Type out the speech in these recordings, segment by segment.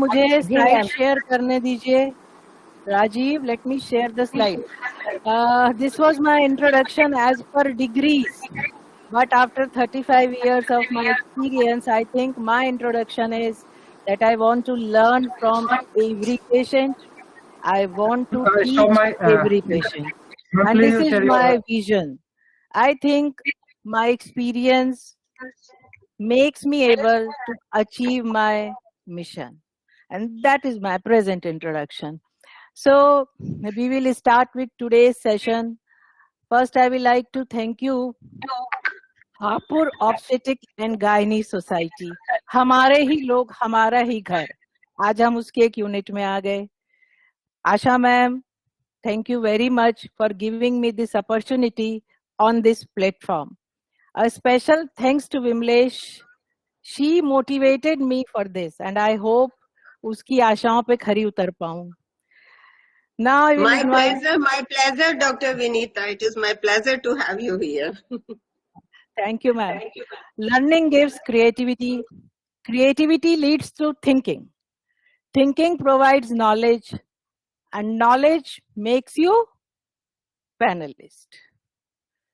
मुझे जी slide ma'am. Share करने दीजिए. Rajiv, let me share the slide. This was my introduction as per degrees. But after 35 years of my experience, I think my introduction is that I want to learn from every patient. I want to Stop teach my. every patient. And Please this is share my your. vision. I think my experience makes me able to achieve my mission. And that is my present introduction. So we will start with today's session. First, I would like to thank you, Hapur obstetric and gynae society. हमारे ही लोग, हमारा ही घर. आज हम उसके एक unit में आ गए. आशा ma'am, thank you very much for giving me this opportunity on this platform. A special thanks to Vimlesh. She motivated me for this and I hope उसकी आशाओं पे खरी उतर पाऊं. Now I will invite. My pleasure, Dr. Vinita. It is my pleasure to have you here. Thank you, ma'am. Learning gives creativity. Creativity leads to thinking. Thinking provides knowledge, and knowledge makes you panelist.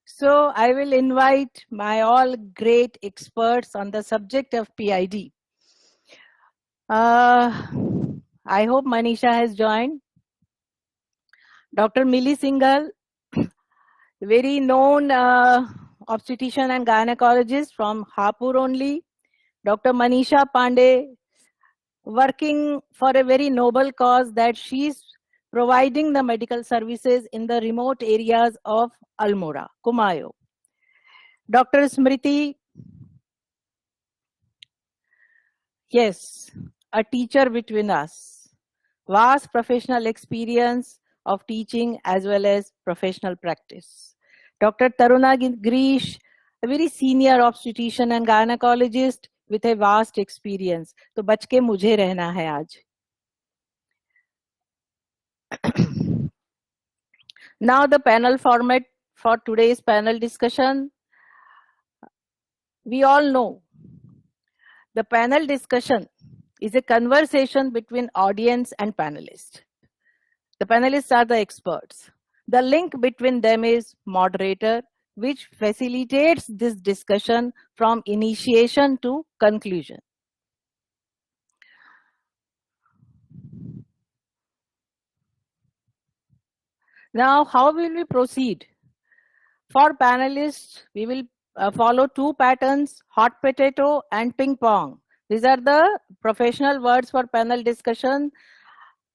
So I will invite my all great experts on the subject of PID. I hope Manisha has joined. Dr. Millie Singhal, very known obstetrician and gynecologist from Hapur only. Dr. Manisha Pandey, working for a very noble cause that she's providing the medical services in the remote areas of Almora, Kumayo. Dr. Smriti, yes, a teacher between us. Vast professional experience of teaching as well as professional practice. Dr. Taruna Grish, a very senior obstetrician and gynecologist with a vast experience. तो बच के मुझे रहना है आज. Now the panel format for today's panel discussion. We all know the panel discussion is a conversation between audience and panelists. The panelists are the experts. The link between them is moderator, which facilitates this discussion from initiation to conclusion. Now, how will we proceed? For panelists, we will follow two patterns, hot potato and ping pong. These are the professional words for panel discussion.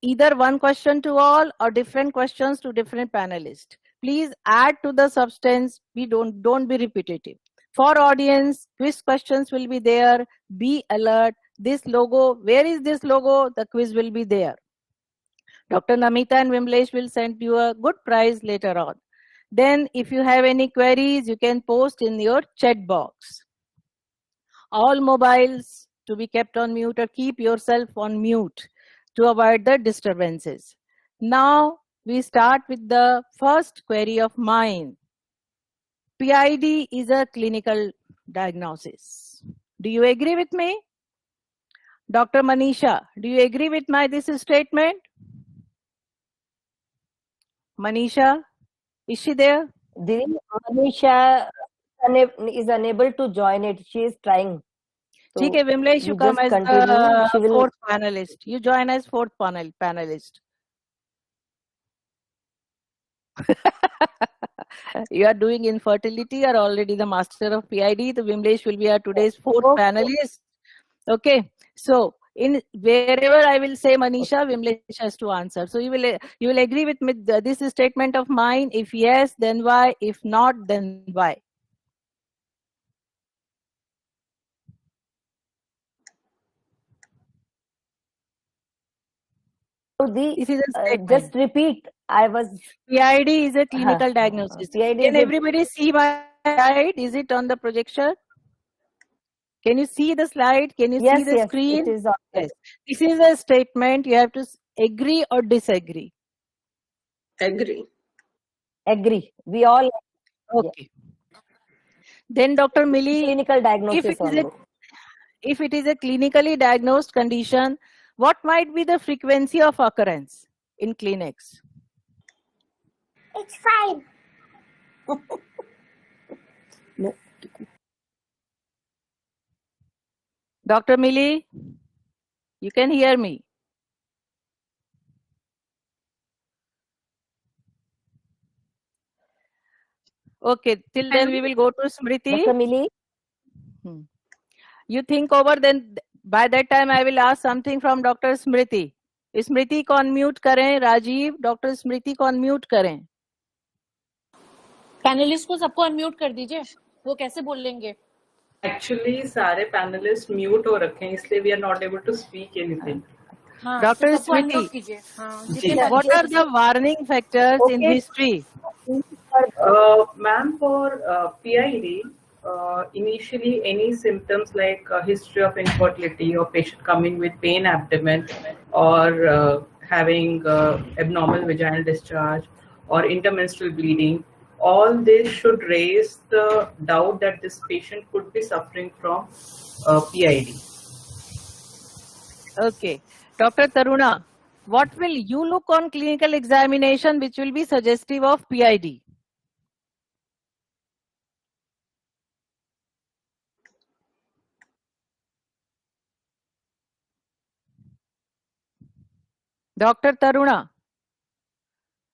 Either one question to all or different questions to different panelists. Please add to the substance. Don't be repetitive. For audience, quiz questions will be there. Be alert. This logo, where is this logo? The quiz will be there. Dr. Namita and Vimlesh will send you a good prize later on. Then if you have any queries, you can post in your chat box. All mobiles to be kept on mute or keep yourself on mute to avoid the disturbances. Now we start with the first query of mine. PID is a clinical diagnosis. Do you agree with me? Dr. Manisha, do you agree with my this statement? Manisha, is she there? Manisha is unable to join it. She is trying. ठीक है, Vimlesh, you come as the fourth panelist. You join as fourth panelist. You are doing infertility, are already the master of PID. The Vimlesh will be our today's fourth panelist. Okay, so in wherever I will say Manisha, Vimlesh has to answer. So you will agree with me this statement of mine. If yes, then why? If not, then why? This is a statement. Just repeat. PID is a clinical diagnosis. Can everybody see my slide? Is it on the projector? Can you see the slide? Can you see the screen? It is on. Yes. This is a statement. You have to agree or disagree. Agree. Agree. We all. Okay. Then Dr. Millie, clinical diagnosis if it is a clinically diagnosed condition, What might be the frequency of occurrence in clinics? It's fine. Dr. Millie, you can hear me. Okay, till then we will go to Smriti. Dr. Millie? You think over, then by that time I will ask something from Dr. Smriti. स्मृति को unmute करें, Rajiv, doctor स्मृति को unmute करें. Panelist को सबको unmute कर दीजिए, वो कैसे बोल लेंगे? एक्चुअली सारे पैनलिस्ट म्यूट हो रखे हैं, इसलिए we are not able to speak anything. Doctor Smriti, what are the warning factors in history? Ma'am, for PID, initially any symptoms like history of infertility or patient coming with pain abdomen or having abnormal vaginal discharge or intermenstrual bleeding, all this should raise the doubt that this patient could be suffering from PID. Okay. Dr. Taruna, what will you look on clinical examination which will be suggestive of PID? Dr. Taruna,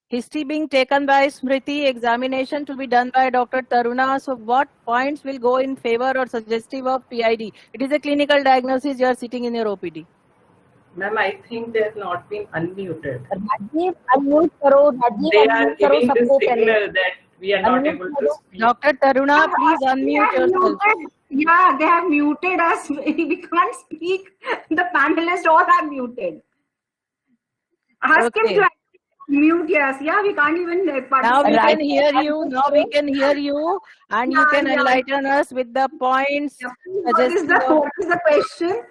history being taken by Smriti, examination to be done by Dr. Taruna. So what points will go in favor or suggestive of PID? It is a clinical diagnosis, you are sitting in your OPD. Ma'am, I think they have not been unmuted. Rajiv, unmute karo. Rajiv, They are unmute karo giving this sabko pehle. signal that we are not Unmute able to karo. speak. Dr. Taruna, please unmute yourself. Yeah, they have muted us. We can't speak. The panelists all are muted. Ask him Okay. to mute us. Yeah, we can't even Now we participate. can hear you. Now we can hear you, and you can enlighten us with the points. What is the question?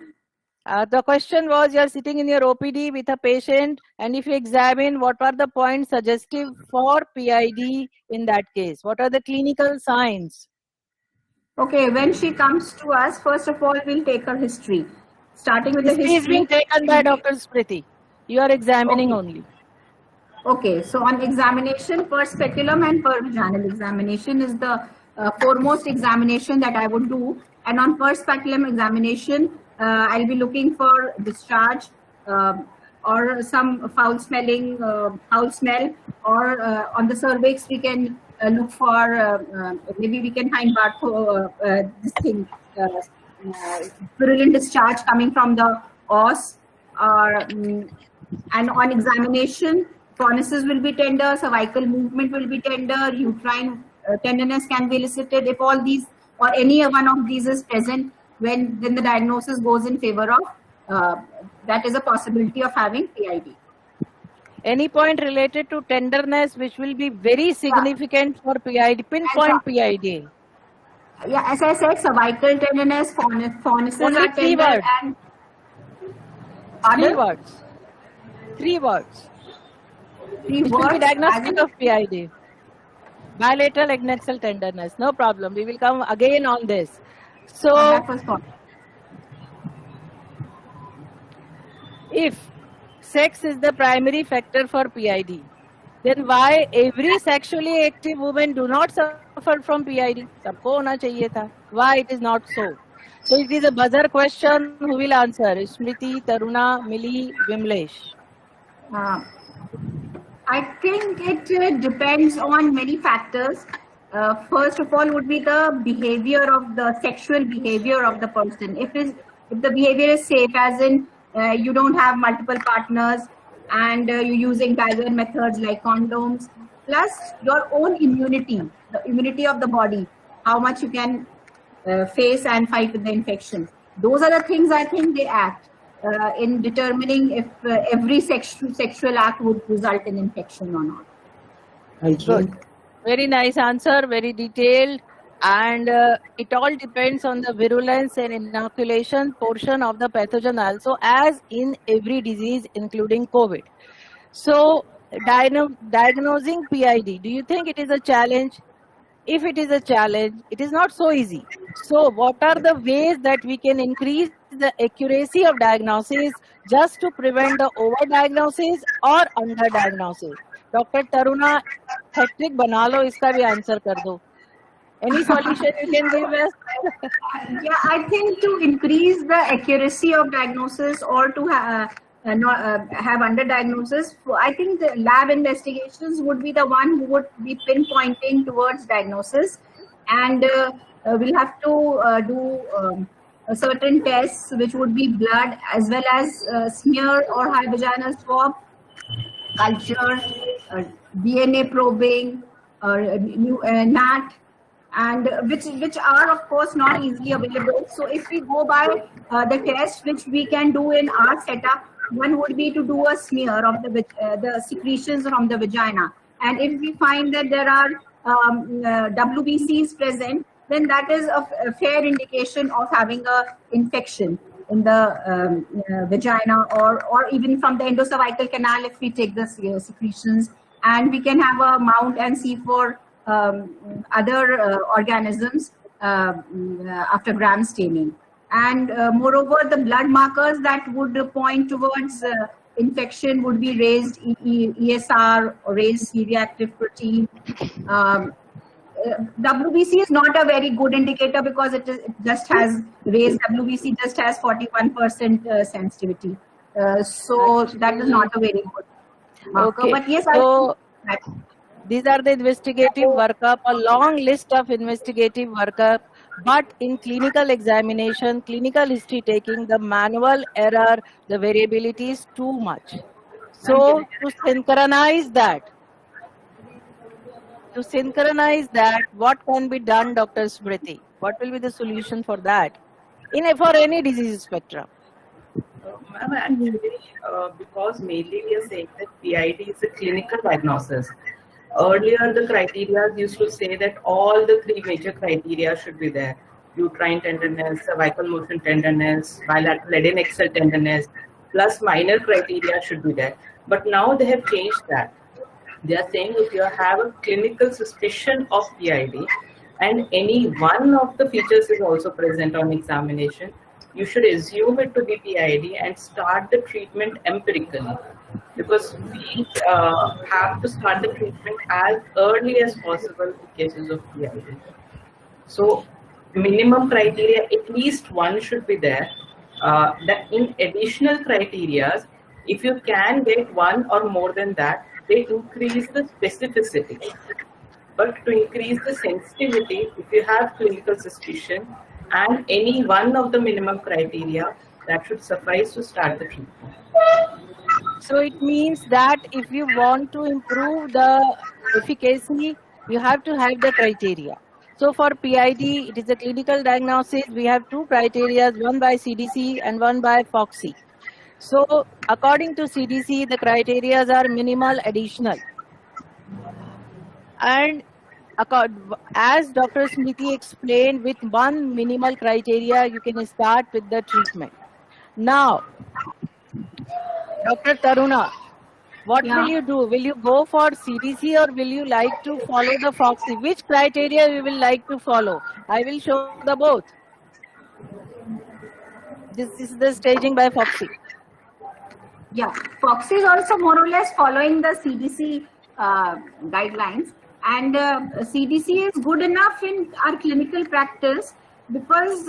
The question was, you are sitting in your OPD with a patient, and if you examine, what are the points suggestive for PID in that case? What are the clinical signs? Okay, when she comes to us, first of all, we'll take her history. Starting with the History is being history. taken by Dr. Smriti. You are examining only. Okay, so on examination, per speculum and per vaginal examination is the foremost examination that I would do. And on per speculum examination, I'll be looking for discharge or some foul smell, or on the cervix we can look for maybe we can find this thing, purulent discharge coming from the os, or and on examination, pronesis will be tender, cervical movement will be tender, uterine tenderness can be elicited. If all these or any one of these is present, then the diagnosis goes in favor of that is a possibility of having PID. Any point related to tenderness which will be very significant for PID, pinpoint PID? Yeah, as I said, cervical tenderness, pronesis Only are three tender words. and Three words. Three words. three Which will be words. diagnostic of PID. Bilateral adnexal tenderness. No problem. We will come again on this. So, That was fine. if sex is the primary factor for PID, then why every sexually active woman do not suffer from PID? सबको होना चाहिए था. Why it is not so? So it is a buzzer question. Who will answer? Smriti, Taruna, Millie, Vimlesh. I think it depends on many factors. First of all, would be the behavior of the sexual behavior of the person. If the behavior is safe, as in you don't have multiple partners and you're using barrier methods like condoms, plus your own immunity, the immunity of the body, how much you can face and fight with the infection. Those are the things I think they act in determining if every sexual act would result in infection or not. Good. Very nice answer, very detailed. And it all depends on the virulence and inoculation portion of the pathogen also, as in every disease, including COVID. So, diagnosing PID, do you think it is a challenge? If it is a challenge, it is not so easy. So, what are the ways that we can increase the accuracy of diagnosis just to prevent the overdiagnosis or underdiagnosis? Dr. Taruna, hectic bana lo, iska bhi answer kar do. Any solution you can give us? Yeah, I think to increase the accuracy of diagnosis or to have underdiagnosis, I think the lab investigations would be the one who would be pinpointing towards diagnosis, and we'll have to do certain tests which would be blood as well as smear or high vaginal swab, culture, DNA probing, NAT, and which are of course not easily available. So if we go by the test which we can do in our setup, one would be to do a smear of the secretions from the vagina, and if we find that there are WBCs present, then that is a fair indication of having a infection in the vagina, or even from the endocervical canal if we take the secretions, and we can have a mount and see for other organisms after gram staining. And moreover, the blood markers that would point towards infection would be raised ESR or raised C-reactive protein. WBC is not a very good indicator because it just has raised WBC just has 41% sensitivity. So that is not a very good marker. Okay. But yes, So these are the investigative workup, a long list of investigative workup, but in clinical examination, clinical history taking, the manual error, the variability is too much. So to synchronize that, what can be done, Dr. Smriti? What will be the solution for that for any disease spectrum? Ma'am, actually, because mainly we are saying that PID is a clinical diagnosis. Earlier, the criteria used to say that all the three major criteria should be there: uterine tenderness, cervical motion tenderness, bilateral adnexal tenderness, plus minor criteria should be there. But now they have changed that. They are saying if you have a clinical suspicion of PID and any one of the features is also present on examination, you should assume it to be PID and start the treatment empirically, because we have to start the treatment as early as possible in cases of PID. So minimum criteria, at least one should be there. That in additional criteria, if you can get one or more than that, they increase the specificity. But to increase the sensitivity, if you have clinical suspicion and any one of the minimum criteria, that should suffice to start the treatment. So it means that if you want to improve the efficacy, you have to have the criteria. So for PID, it is a clinical diagnosis. We have two criteria, one by CDC and one by FOXI. So according to CDC, the criteria are minimal, additional. And as Dr. Smriti explained, with one minimal criteria, you can start with the treatment. Now, Dr. Taruna, what will you do? Will you go for CDC or will you like to follow the FOXI? Which criteria you will like to follow? I will show the both. This is the staging by FOXI. Yeah, FOXI is also more or less following the CDC guidelines, and CDC is good enough in our clinical practice because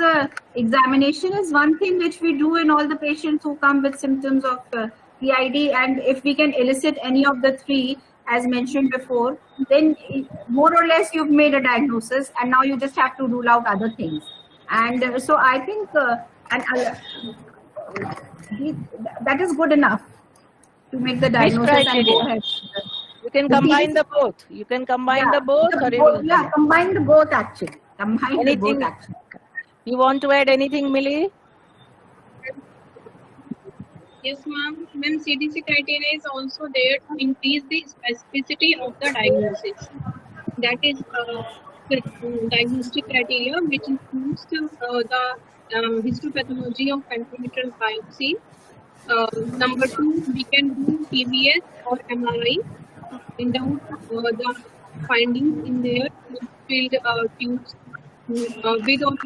examination is one thing which we do in all the patients who come with symptoms of PID, and if we can elicit any of the three as mentioned before, then more or less you've made a diagnosis and now you just have to rule out other things. And so I think that is good enough to make the diagnosis and go ahead. You can combine the both. You can combine the both. Combine the both actually. Combine the both actually. You want to add anything, Millie? Yes, ma'am. When CDC criteria is also there to increase the specificity of the diagnosis. That is diagnostic criteria, which includes the histopathology of endometrial biopsy. Number 2, we can do PVS or MRI in the findings in their filled tubes with or without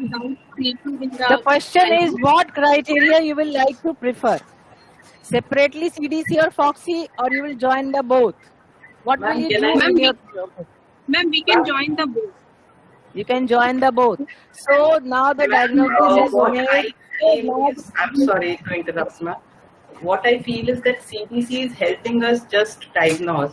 treatment in The question is what criteria you will like to prefer? Separately CDC or FOXY, or you will join the both? What will Ma'am, you can do I- in Ma'am, your... Ma'am, we can join the both. You can join the both. So now the diagnosis is what made. I feel is, I'm sorry to interrupt, ma'am. What I feel is that CDC is helping us just diagnose.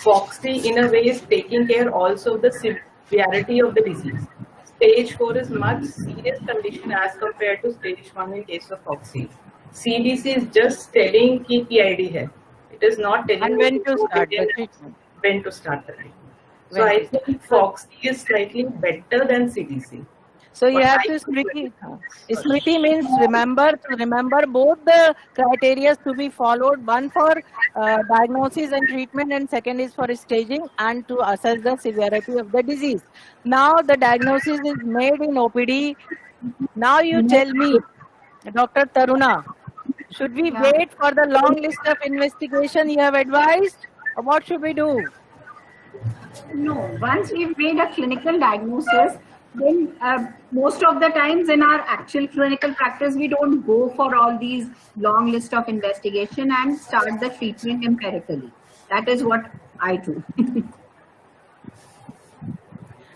FOXY, in a way, is taking care also of the severity of the disease. Stage 4 is much serious condition as compared to stage 1 in case of FOXY. CDC is just telling कि PID है. It is not telling And when you to start the begin- treatment. when to start the treatment. So When I to think FOXY is slightly better than CDC. So you But have I to think- Smriti. Smriti means remember both the criteria to be followed. One for diagnosis and treatment, and second is for staging and to assess the severity of the disease. Now the diagnosis is made in OPD. Now you tell me, Dr. Taruna, should we Yeah. wait for the long list of investigation you have advised, or what should we do? No, once we've made a clinical diagnosis, then most of the times in our actual clinical practice, we don't go for all these long list of investigation and start the treatment empirically. That is what I do.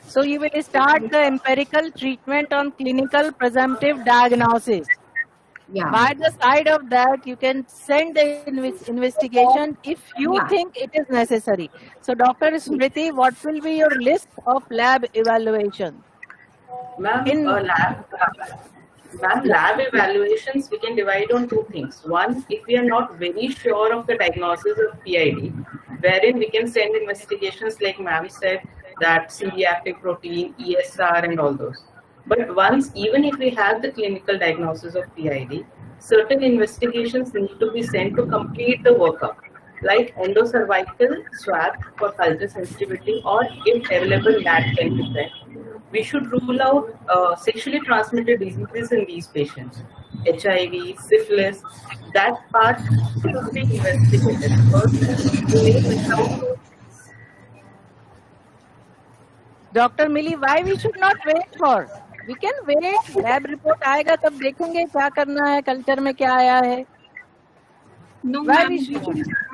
So you will start the empirical treatment on clinical presumptive diagnosis. Yeah. By the side of that, you can send the investigation if you Yeah. think it is necessary. So, Dr. Smriti, what will be your list of lab evaluation? Ma'am, In- lab evaluations we can divide on two things. One, if we are not very sure of the diagnosis of PID, wherein we can send investigations like ma'am said, that C-reactive protein, ESR and all those. But once, even if we have the clinical diagnosis of PID, certain investigations need to be sent to complete the workup, like endocervical swab for culture sensitivity, or if available, LAT10%. We should rule out sexually transmitted diseases in these patients, HIV, syphilis. That part should be investigated first. We may miss out. Dr. Millie, why we should not wait for? We can wait. Lab report आएगा तब देखेंगे क्या करना है, culture में क्या आया है. No, Why ma'am, we we should- should start.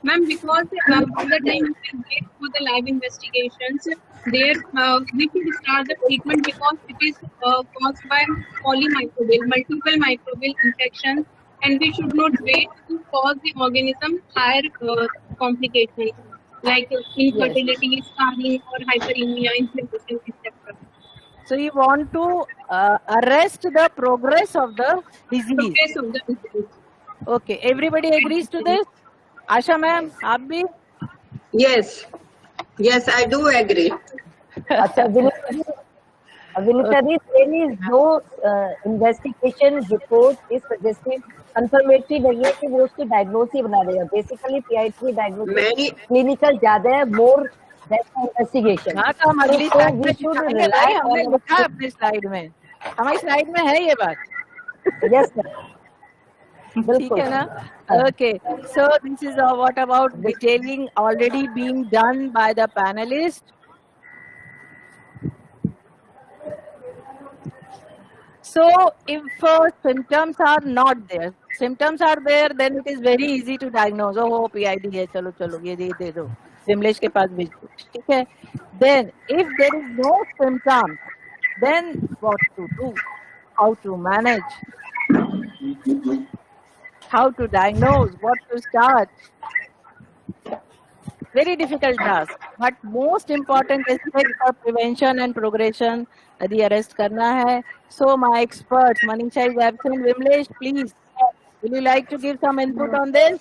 Ma'am, because by the time we can wait for the lab investigations, there we should start the treatment because it is caused by polymicrobial, multiple microbial infections, and we should not wait to cause the organism higher complications like infertility, scarring, or hyperemia, inflammation, etc. So you want to arrest the progress of the disease. Progress of the disease. Okay, everybody agrees to this? Asha ma'am, आप भी? Yes, yes, I do agree. अच्छा, Vinita ji, there is no investigation report is suggesting confirmatory नहीं है कि वो उसकी diagnosis बना देगा. Basically PID diagnosis Many, clinical ज़्यादा है, more than investigation. हाँ तो हम अगली So slide we में should दिखाएंगे rely भाई, हमने on लिखा है अपनी स्लाइड में. हमारी स्लाइड में है ये बात. yes sir. ठीक बिल्कुल. है ना? Okay, so this is what about detailing already being done by the panelist. So if symptoms are not there, then it is very easy to diagnose. Oh, PID है, चलो चलो ये दे दो, विमलेश के पास भेज दो, ठीक है? Then if there is no symptom, then what to do? How to manage? How to diagnose? What to start? Very difficult task, but most important aspect for prevention and progression यदि arrest करना है. So my experts, Manisha is absent. Vimlesh, please, will you like to give some input on this?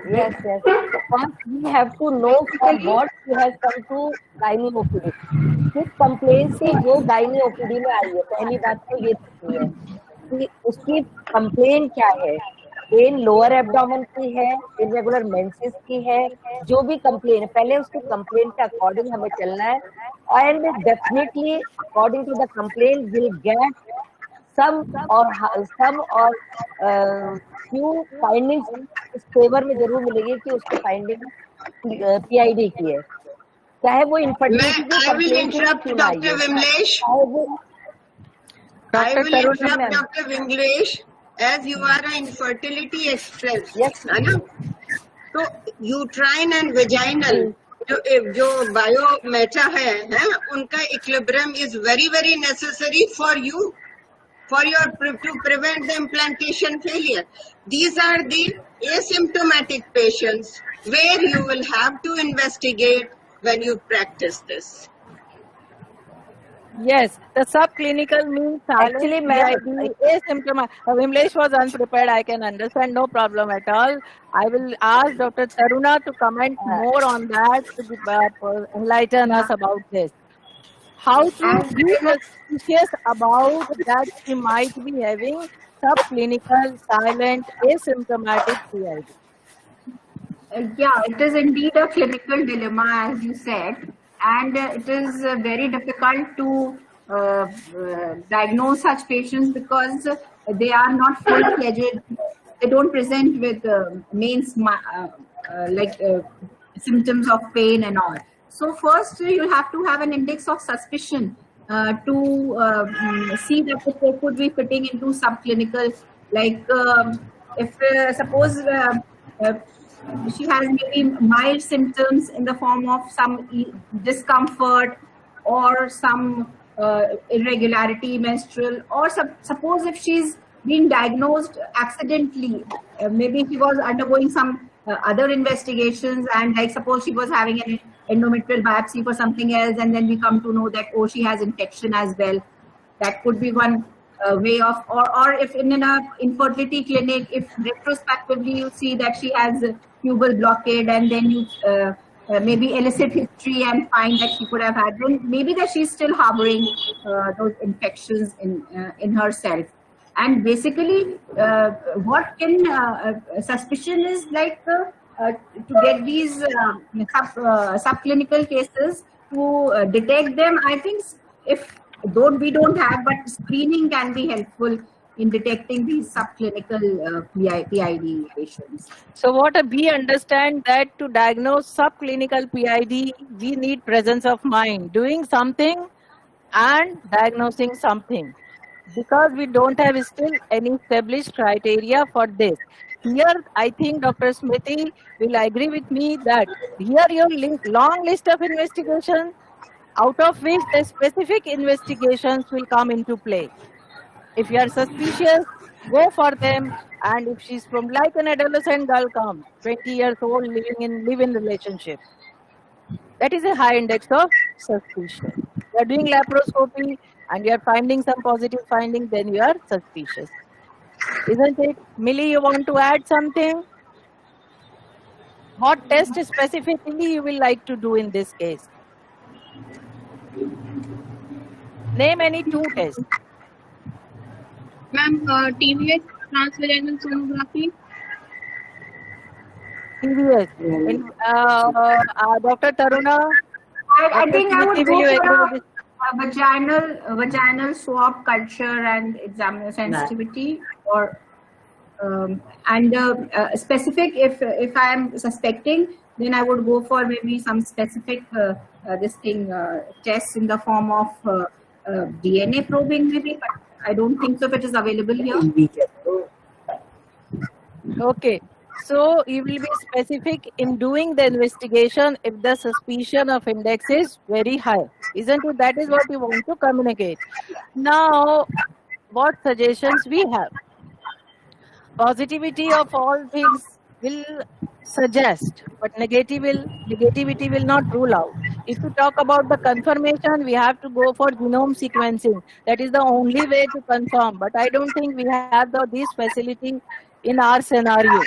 Yes, yes. First, we have to know from what she has come to gynae OPD. किस complain से वो gynae OPD में आई है. पहली बात तो ये देखनी है कि उसकी कंप्लेन क्या है. पेन लोअर एब्डोमेन की है, इरेगुलर मेंसेस की है, जो भी कंप्लेन है पहले उसके कंप्लेन के अकॉर्डिंग हमें चलना है. And definitely according to the complain will get some or few findings इस फेवर में जरूर मिलेगी कि उसकी फाइंडिंग PID की है. चाहे वो infertility की I will complaint interrupt क्यों ना आई Dr. हो, Vimlesh. चाहे वो I Dr. will Tarun interrupt ma'am. Dr. Vimlesh as you are an infertility expert. Yes. है ना? तो uterine and vaginal जो biometa है उनका equilibrium is very very necessary for you, for your to prevent the implantation failure. These are the asymptomatic patients where you will have to investigate when you practice this. Yes, the subclinical means silent Actually, ma'am, PID, asymptomatic. Vimlesh was unprepared. I can understand, no problem at all. I will ask Dr. Taruna to comment more on that to enlighten us about this. How to be suspicious about that she might be having subclinical, silent, asymptomatic PID. Yeah, it is indeed a clinical dilemma, as you said, and it is very difficult to diagnose such patients because they are not full-fledged. They don't present with symptoms of pain and all. So first, you have to have an index of suspicion to see that if they could be fitting into subclinical. Like if suppose. She has maybe mild symptoms in the form of some discomfort or some irregularity menstrual, or suppose if she's been diagnosed accidentally, maybe she was undergoing some other investigations, and like suppose she was having an endometrial biopsy for something else, and then we come to know that, oh, she has infection as well. That could be one way of, or if in a infertility clinic, if retrospectively you see that she has tubal blockade, and then you maybe elicit history and find that she could have had, then maybe that she's still harboring those infections in herself. And basically, what can suspicion is like to get these subclinical cases to detect them. I think if though we don't have, but screening can be helpful in detecting these subclinical PID patients. So what we understand that to diagnose subclinical PID, we need presence of mind, doing something and diagnosing something, because we don't have still any established criteria for this. Here, I think Dr. Smriti will agree with me that here your long list of investigations, out of which the specific investigations will come into play. If you are suspicious, go for them. And if she's from like an adolescent girl comes, 20 years old, living in live-in relationship, that is a high index of suspicion. You are doing laparoscopy and you are finding some positive findings, then you are suspicious. Isn't it? Millie, you want to add something? What test specifically you will like to do in this case? Name any 2 tests. Ma'am, TVS, transvaginal sonography. TVS. Dr. Taruna? I think I would go for a vaginal swab culture and examiner sensitivity, or and specific. If I am suspecting, then I would go for maybe some specific tests in the form of DNA probing, maybe. But I don't think so if it is available here. Okay. So you will be specific in doing the investigation if the suspicion of index is very high. Isn't it? That is what you want to communicate. Now, what suggestions we have? Positivity of all things will suggest, but negativity will not rule out. If you talk about the confirmation, we have to go for genome sequencing. That is the only way to confirm. But I don't think we have this facility in our scenario.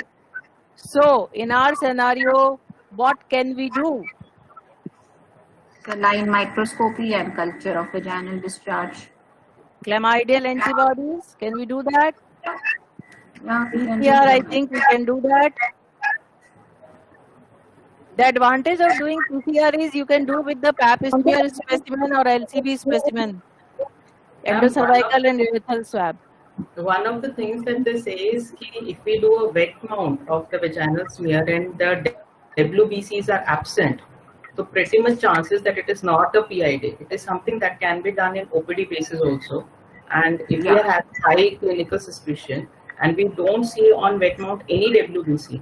So, in our scenario, what can we do? Saline microscopy and culture of vaginal discharge. Chlamydial antibodies, can we do that? Yeah, PCR, I think we can do that. The advantage of doing PCR is you can do with the pap smear specimen or LCB specimen, endocervical and urethral swab. One of the things that they say is if we do a wet mount of the vaginal smear and the WBCs are absent, So pretty much chances that it is not a PID. It is something that can be done in OPD basis also. And if we have high clinical suspicion and we don't see on wet mount any WBC,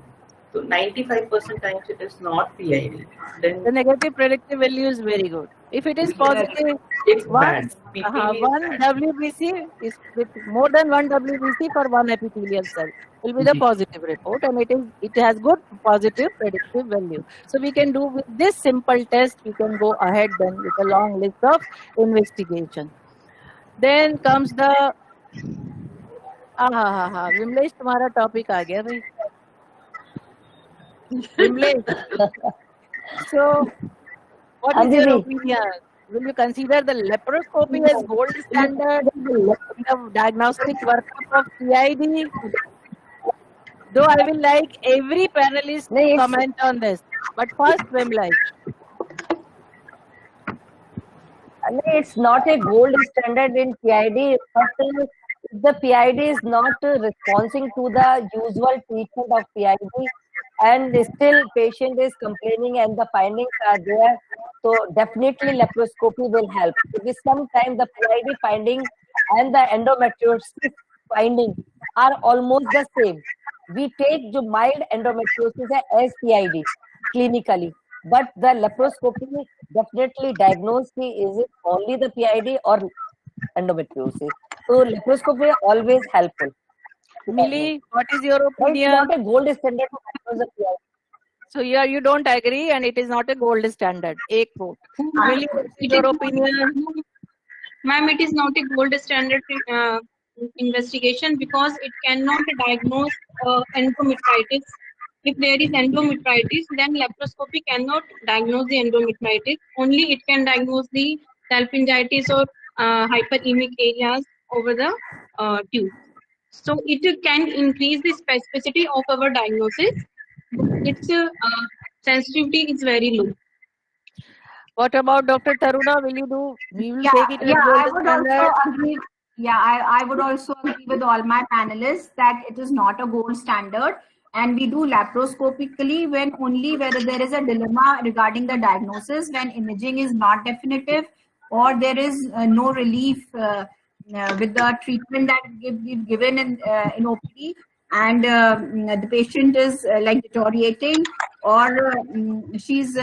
so 95% times it is not PID. Then the negative predictive value is very good. If it is positive, it's one, bad. PPV is one bad. WBC is with more than one WBC for one epithelial cell will be the positive report, and it has good positive predictive value. So we can do with this simple test, we can go ahead then with a long list of investigation. Then comes the Vimlesh तुम्हारा topic आ गया भाई. Vimlesh, so what is your opinion? Will you consider the laparoscopy as gold standard in the diagnostic workup of PID? Though I will like every panelist to comment on this, but first Vimlesh. It's not a gold standard in PID, but if the PID is not responding to the usual treatment of PID, and still patient is complaining and the findings are there, so definitely laparoscopy will help. Because sometimes the PID finding and the endometriosis finding are almost the same. We take the mild endometriosis as PID clinically, but the laparoscopy definitely diagnose is it only the PID or endometriosis. So laparoscopy is always helpful. Millie, what is your opinion? It's not a gold standard to diagnose the PID. So you don't agree, and it is not a gold standard. A quote. Millie, what is your opinion? Ma'am, it is not a gold standard investigation because it cannot diagnose endometritis. If there is endometritis, then laparoscopy cannot diagnose the endometritis. Only it can diagnose the salpingitis or hyperemic areas over the tube. So it can increase the specificity of our diagnosis. Its sensitivity is very low. What about Dr. Taruna? Will you do? We will take it as I gold would standard. also agree. Yeah, I would also agree with all my panelists that it is not a gold standard, and we do laparoscopically when only where there is a dilemma regarding the diagnosis, when imaging is not definitive or there is no relief with the treatment that we've given in OPD, and the patient is like deteriorating, or she's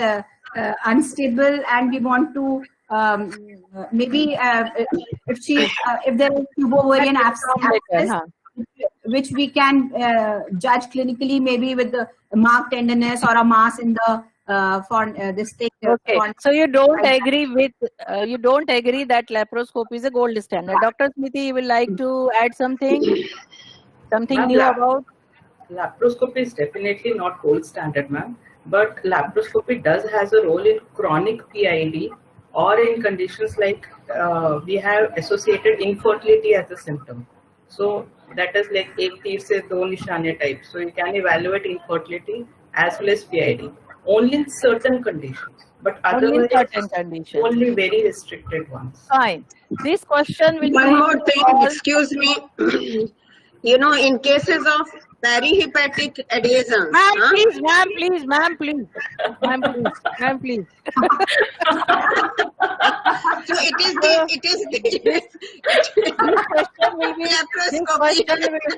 unstable, and we want to maybe if there is tubo-ovarian abscess, which we can judge clinically, maybe with the marked tenderness or a mass in the this thing. Okay. So you don't agree that laparoscopy is a gold standard. Dr. Smithy, you will like to add something new about? Laparoscopy is definitely not gold standard, ma'am. But laparoscopy does has a role in chronic PID or in conditions like we have associated infertility as a symptom. So that is like एक तीर से दो निशाने type. So you can evaluate infertility as well as PID only in certain conditions, but otherwise only very restricted ones. Fine. This question will One more thing, excuse me. You know, in cases of perihepatic adhesions. Ma'am, please, ma'am, please.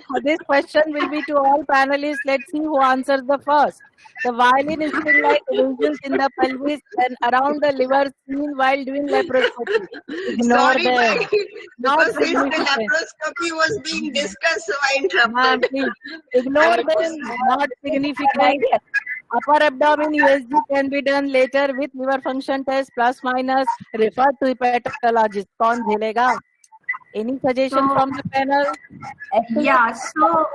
So this question will be to all panelists. Let's see who answers the first. The violin is still like lesions in the pelvis and around the liver seen while doing laparoscopy. Ignore them. Because since the laparoscopy was being discussed, so I interrupted. Please. Ignore them. Not significant. Upper abdomen USG can be done later with liver function test plus minus. Refer to hepatologist. Kaun jhelega? Any suggestion from the panel? Yeah. So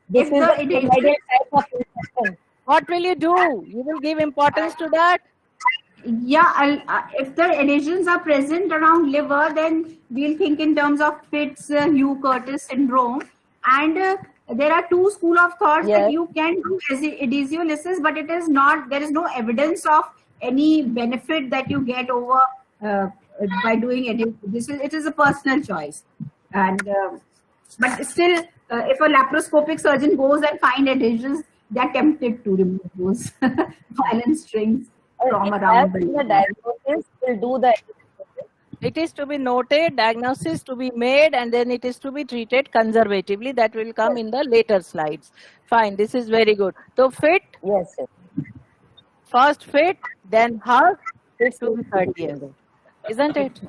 this is the ideal type of infection. What will you do? You will give importance to that? Yeah, if the adhesions are present around liver, then we'll think in terms of Fitz-Hugh-Curtis syndrome. And there are two schools of thoughts that you can do adhesiolysis, but it is not. There is no evidence of any benefit that you get over by doing adhesion. It is a personal choice, and but still, if a laparoscopic surgeon goes and find adhesions, they are tempted to remove those violent strings from As around in the the diagnosis, will do the It is to be noted, diagnosis to be made, and then it is to be treated conservatively. That will come in the later slides. Fine, this is very good. So fit, yes, yes. first fit, then hug It's to the 30th, isn't it?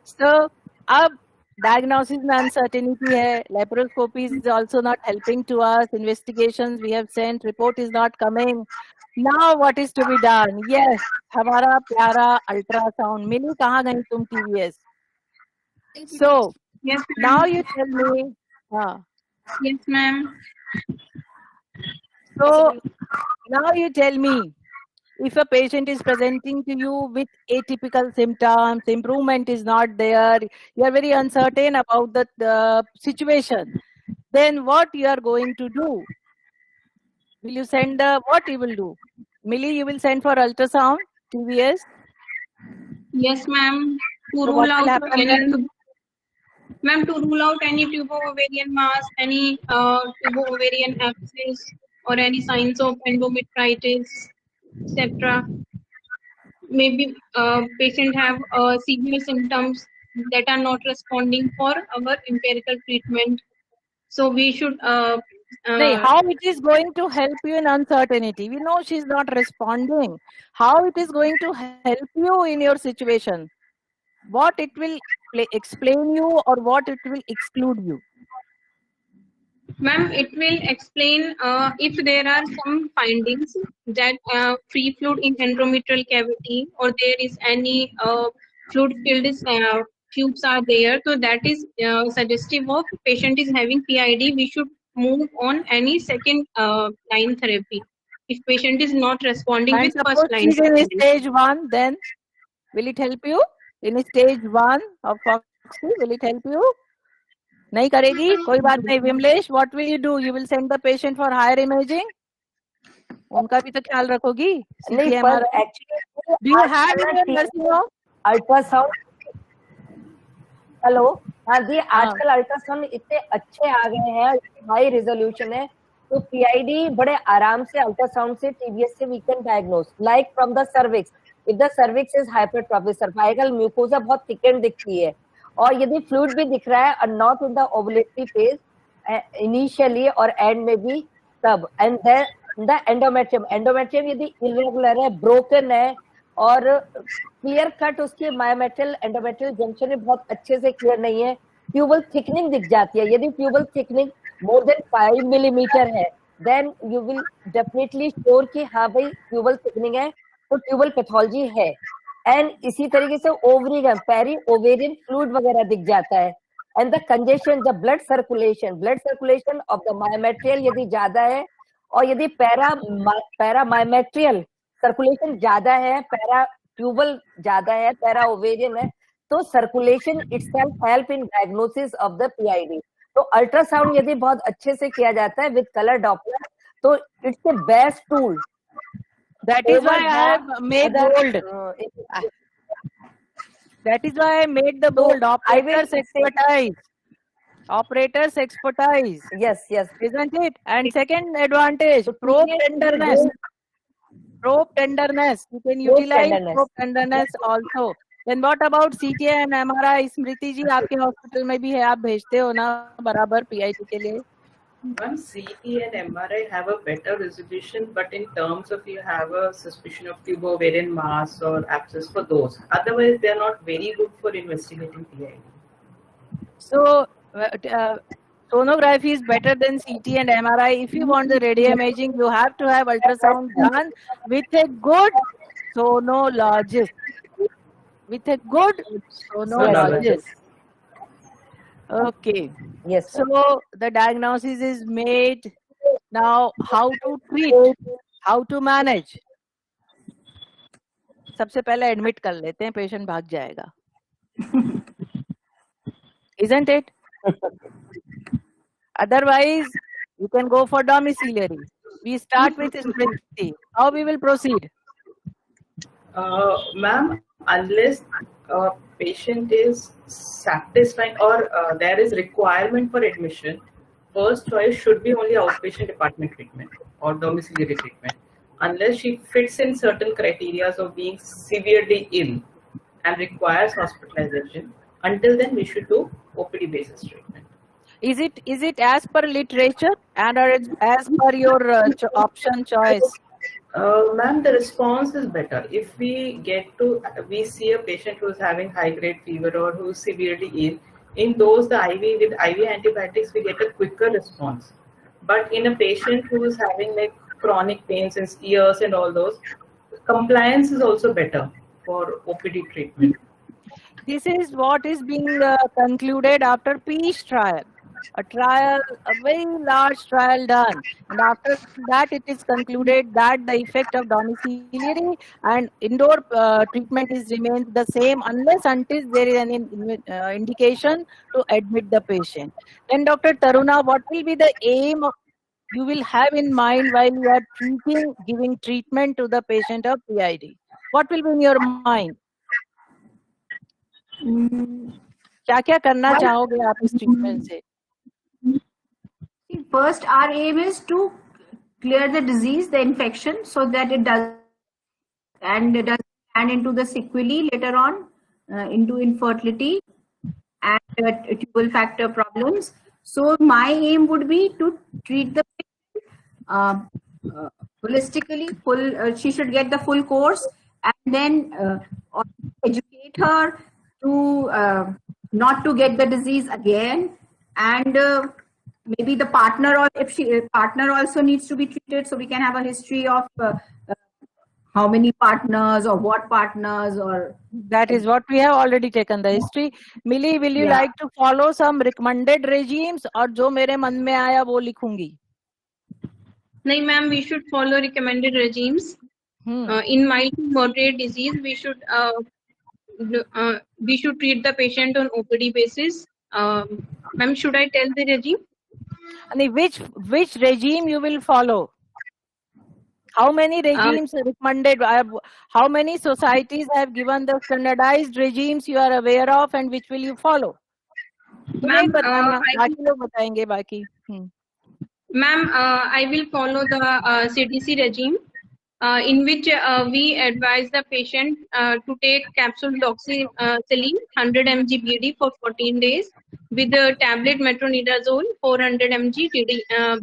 So, अब diagnosis में uncertainty है, laparoscopy is also not helping to us, investigations we have sent, report is not coming. Now what is to be done? Yes, हमारा प्यारा ultrasound. मिली कहाँ गई तुम TVS? So, Yes, now ma'am. you tell me. Yes, ma'am. So, now you tell me, if a patient is presenting to you with atypical symptoms, improvement is not there, you are very uncertain about the situation, then what you are going to do? Will you send what you will do? Millie, you will send for ultrasound, TVS? Yes, ma'am. To So rule what will out happen any then? ma'am, to rule out any tubo-ovarian mass, any tubo-ovarian abscess, or any signs of endometritis, etc. Maybe patient have severe symptoms that are not responding for our empirical treatment. So we should How it is going to help you in uncertainty? We know she is not responding. How it is going to help you in your situation? What it will explain you or what it will exclude you? ma'am, it will explain if there are some findings that free fluid in endometrial cavity or there is any fluid filled tubes are there. So that is suggestive of patient is having PID. We should move on any second line therapy. If patient is not responding And with suppose first line she is in therapy. stage 1, then will it help you? In stage 1 of Foxy, will it help you? नहीं करेगी कोई बात नहीं Vimlesh what will you do? You will send the patient for higher imaging? उनका भी तो ख्याल रखोगी? नहीं, पर actually Do you have in your nursing home? Ultrasound, hello, हाँ जी, आजकल अल्ट्रासाउंड इतने अच्छे आ गए हैं, हाई रेजोल्यूशन है, तो पीआईडी बड़े आराम से अल्ट्रासाउंड से टीबीएस से we can diagnose, like from the cervix. If the cervix is hypertrophic, cervical mucosa बहुत थिकेंड दिखती है, और यदि फ्लूइड भी दिख रहा है और not in the ovulatory phase initially और एंड में भी तब, एंड देन द एंडोमेट्रियम यदि इरेगुलर है, ब्रोकन है और क्लियर कट उसकी मायोमेट्रियल एंडोमेट्रियल जंक्शन में बहुत अच्छे से क्लियर नहीं है, ट्यूबल थिकनिंग दिख जाती है. यदि tubal thickening more than 5 millimetre है, then you will definitely sure कि हाँ भाई ट्यूबल थिकनिंग है, तो ट्यूबल पैथोलॉजी है. एंड इसी तरीके से ओवरी पेरी ओवेरियन फ्लूइड वगैरह दिख जाता है. And the congestion, the blood circulation of the myometrial यदि ज्यादा है, और यदि पैरा मायोमेट्रियल सर्कुलेशन ज्यादा है, पैरा ट्यूबल ज्यादा है, पैरा ओवेरियन है, तो circulation itself help in diagnosis of the PID. तो अल्ट्रासाउंड यदि बहुत अच्छे से किया जाता है विद कलर डॉपलर, तो it's the best tool. That is why I have made bold. That is why I made the bold. Operators expertise. Yes, Isn't it? And second advantage, probe tenderness. You can utilize probe tenderness also. Then what about CT and MRI? स्मृति जी आपके hospital में भी है, आप भेजते हो ना बराबर PID के लिए? One CT and MRI have a better resolution, but in terms of you have a suspicion of tubo-ovarian mass or abscess for those. Otherwise, they are not very good for investigating PID. So, sonography is better than CT and MRI. If you want the radio imaging, you have to have ultrasound done with a good sonologist. Okay. Yes. So the diagnosis is made. Now, how to treat? How to manage? सबसे पहले admit कर लेते हैं, patient भाग जाएगा. Isn't it? Otherwise, you can go for domiciliary. We start with Smriti. How we will proceed? Ma'am, unless patient is satisfying or there is requirement for admission, first choice should be only outpatient department treatment or domiciliary treatment. unless she fits in certain criteria of being severely ill and requires hospitalization, until then we should do OPD basis treatment. Is it as per literature and or it's as per your option choice? Ma'am, the response is better. If we see a patient who is having high grade fever or who is severely ill, in those with IV antibiotics, we get a quicker response. But in a patient who is having like chronic pains in ears and all those, compliance is also better for OPD treatment. This is what is being concluded after peace trial. A very large trial done. And after that, it is concluded that the effect of domiciliary and indoor treatment remains the same unless until there is an indication to admit the patient. Then Dr. Taruna, what will be the aim you will have in mind while you are giving treatment to the patient of PID? What will be in your mind? क्या क्या करना चाहोगे आप इस treatment से? First, our aim is to clear the disease, the infection, so that it doesn't turn into the sequelae later on, into infertility and tubal factor problems. So my aim would be to treat the patient holistically. She should get the full course, and then educate her to not to get the disease again, and maybe the partner, or if partner also needs to be treated, so we can have a history of how many partners or what partners, or that is what we have already taken the history. Millie, will you like to follow some recommended regimes, or जो मेरे मन में आया वो लिखूंगी? नहीं ma'am, we should follow recommended regimes. In mild to moderate disease, we should treat the patient on OPD basis. Ma'am, should I tell the regime? Which regime you will follow? How many regimes recommended? How many societies have given the standardized regimes you are aware of, and which will you follow? Ma'am, बाकी लोग बताएंगे बाकी. Ma'am, I will follow the CDC regime, in which we advise the patient to take capsule doxycycline 100 mg BD for 14 days with the tablet metronidazole 400 mg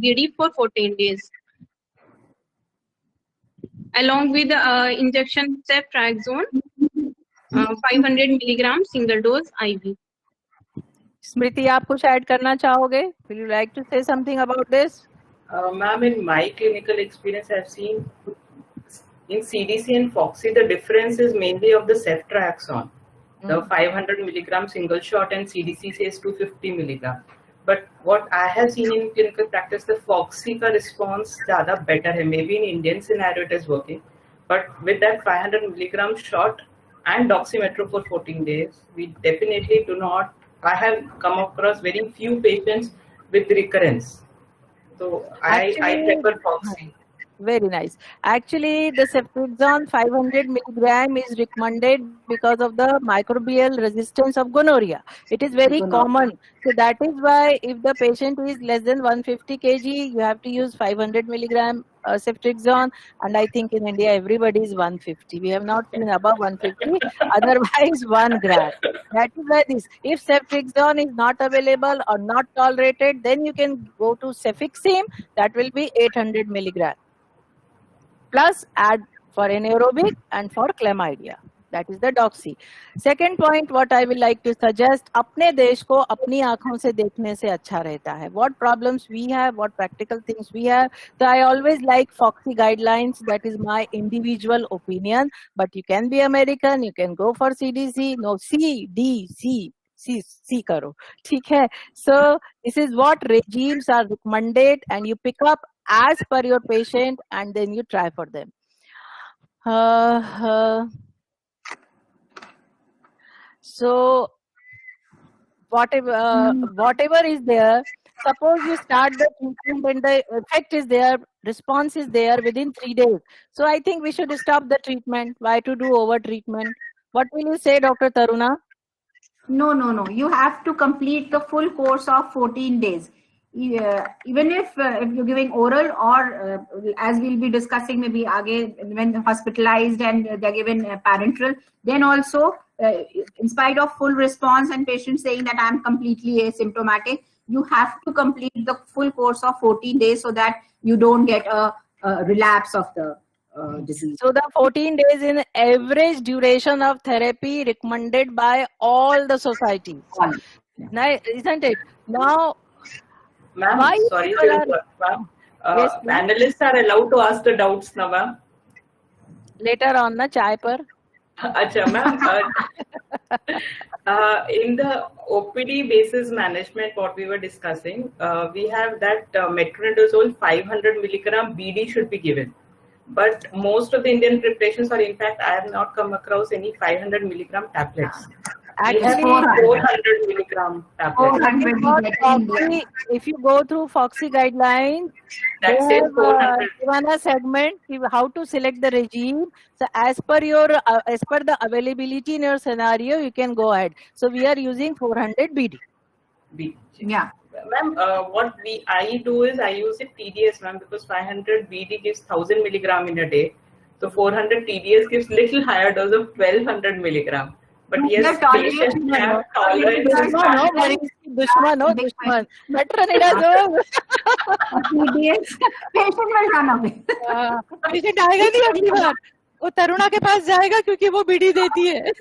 BD for 14 days, along with injection ceftriaxone 500 milligram single dose IV. Smriti, आप कुछ add करना चाहोगे? Will you like to say something about this? Ma'am, in my clinical experience, I've seen in CDC and Foxy, the difference is mainly of the ceftriaxone. The 500 milligram single shot, and CDC says 250 milligram. But what I have seen in clinical practice, the Foxy ka response ज़्यादा better है. Maybe in Indian scenario it is working, but with that 500 milligram shot and doxymetro for 14 days, we definitely do not. I have come across very few patients with recurrence. So I prefer Foxy. Very nice. Actually, the ceftriaxone 500 milligram is recommended because of the microbial resistance of gonorrhea. It is very common. So that is why if the patient is less than 150 kg, you have to use 500 milligram ceftriaxone. And I think in India, everybody is 150. We have not seen above 150, otherwise 1 gram. That is why this. If ceftriaxone is not available or not tolerated, then you can go to cefixime. That will be 800 milligram. Plus add for anaerobic and for chlamydia. That is the doxy. Second point, what I will like to suggest, अपने देश को अपनी आँखों से देखने से अच्छा रहता है. What problems we have, what practical things we have. So I always like Foxy guidelines. That is my individual opinion. But you can be American, you can go for CDC. No, CDC. C karo. ठीक है. So this is what regimes are recommended, and you pick up as per your patient, and then you try for them. So whatever is there, suppose you start the treatment and the effect is there, response is there within 3 days. So I think we should stop the treatment. Why to do over treatment? What will you say, Dr. Taruna? No. You have to complete the full course of 14 days. even if you're giving oral or as we'll be discussing maybe again when hospitalized and they're given parenteral, then also in spite of full response and patient saying that I'm completely asymptomatic, you have to complete the full course of 14 days so that you don't get a relapse of the disease. So the 14 days in average duration of therapy recommended by all the societies. Now, isn't it? Now, Ma'am, why sorry people to are- interrupt, ma'am. Yes, please. Panelists are allowed to ask the doubts now, ma'am. later on na chai par? Acha, ma'am. In the OPD basis management, what we were discussing, we have that metronidazole 500 milligram BD should be given. But most of the Indian preparations, or in fact, I have not come across any 500 milligram tablets. We have Actually, 400 milligram tablets. 400 we get in India. if you go through Foxy guidelines, they That says have 400. given a segment how to select the regime. So as per the availability in your scenario, you can go ahead. So we are using 400 BD. Yeah. Ma'am, what I do is I use it TDS, ma'am, because 500 BD gives 1000 milligram in a day. So 400 TDS gives little higher dose of 1200 milligram. But yes, patients have tolerance. Dushman ho, dushman ho, dushman. Metronidazole. TDS, patient will run away. Patient आएगा नहीं अगली बार, वो तरुणा के पास जाएगा क्योंकि वो बीड़ी देती है.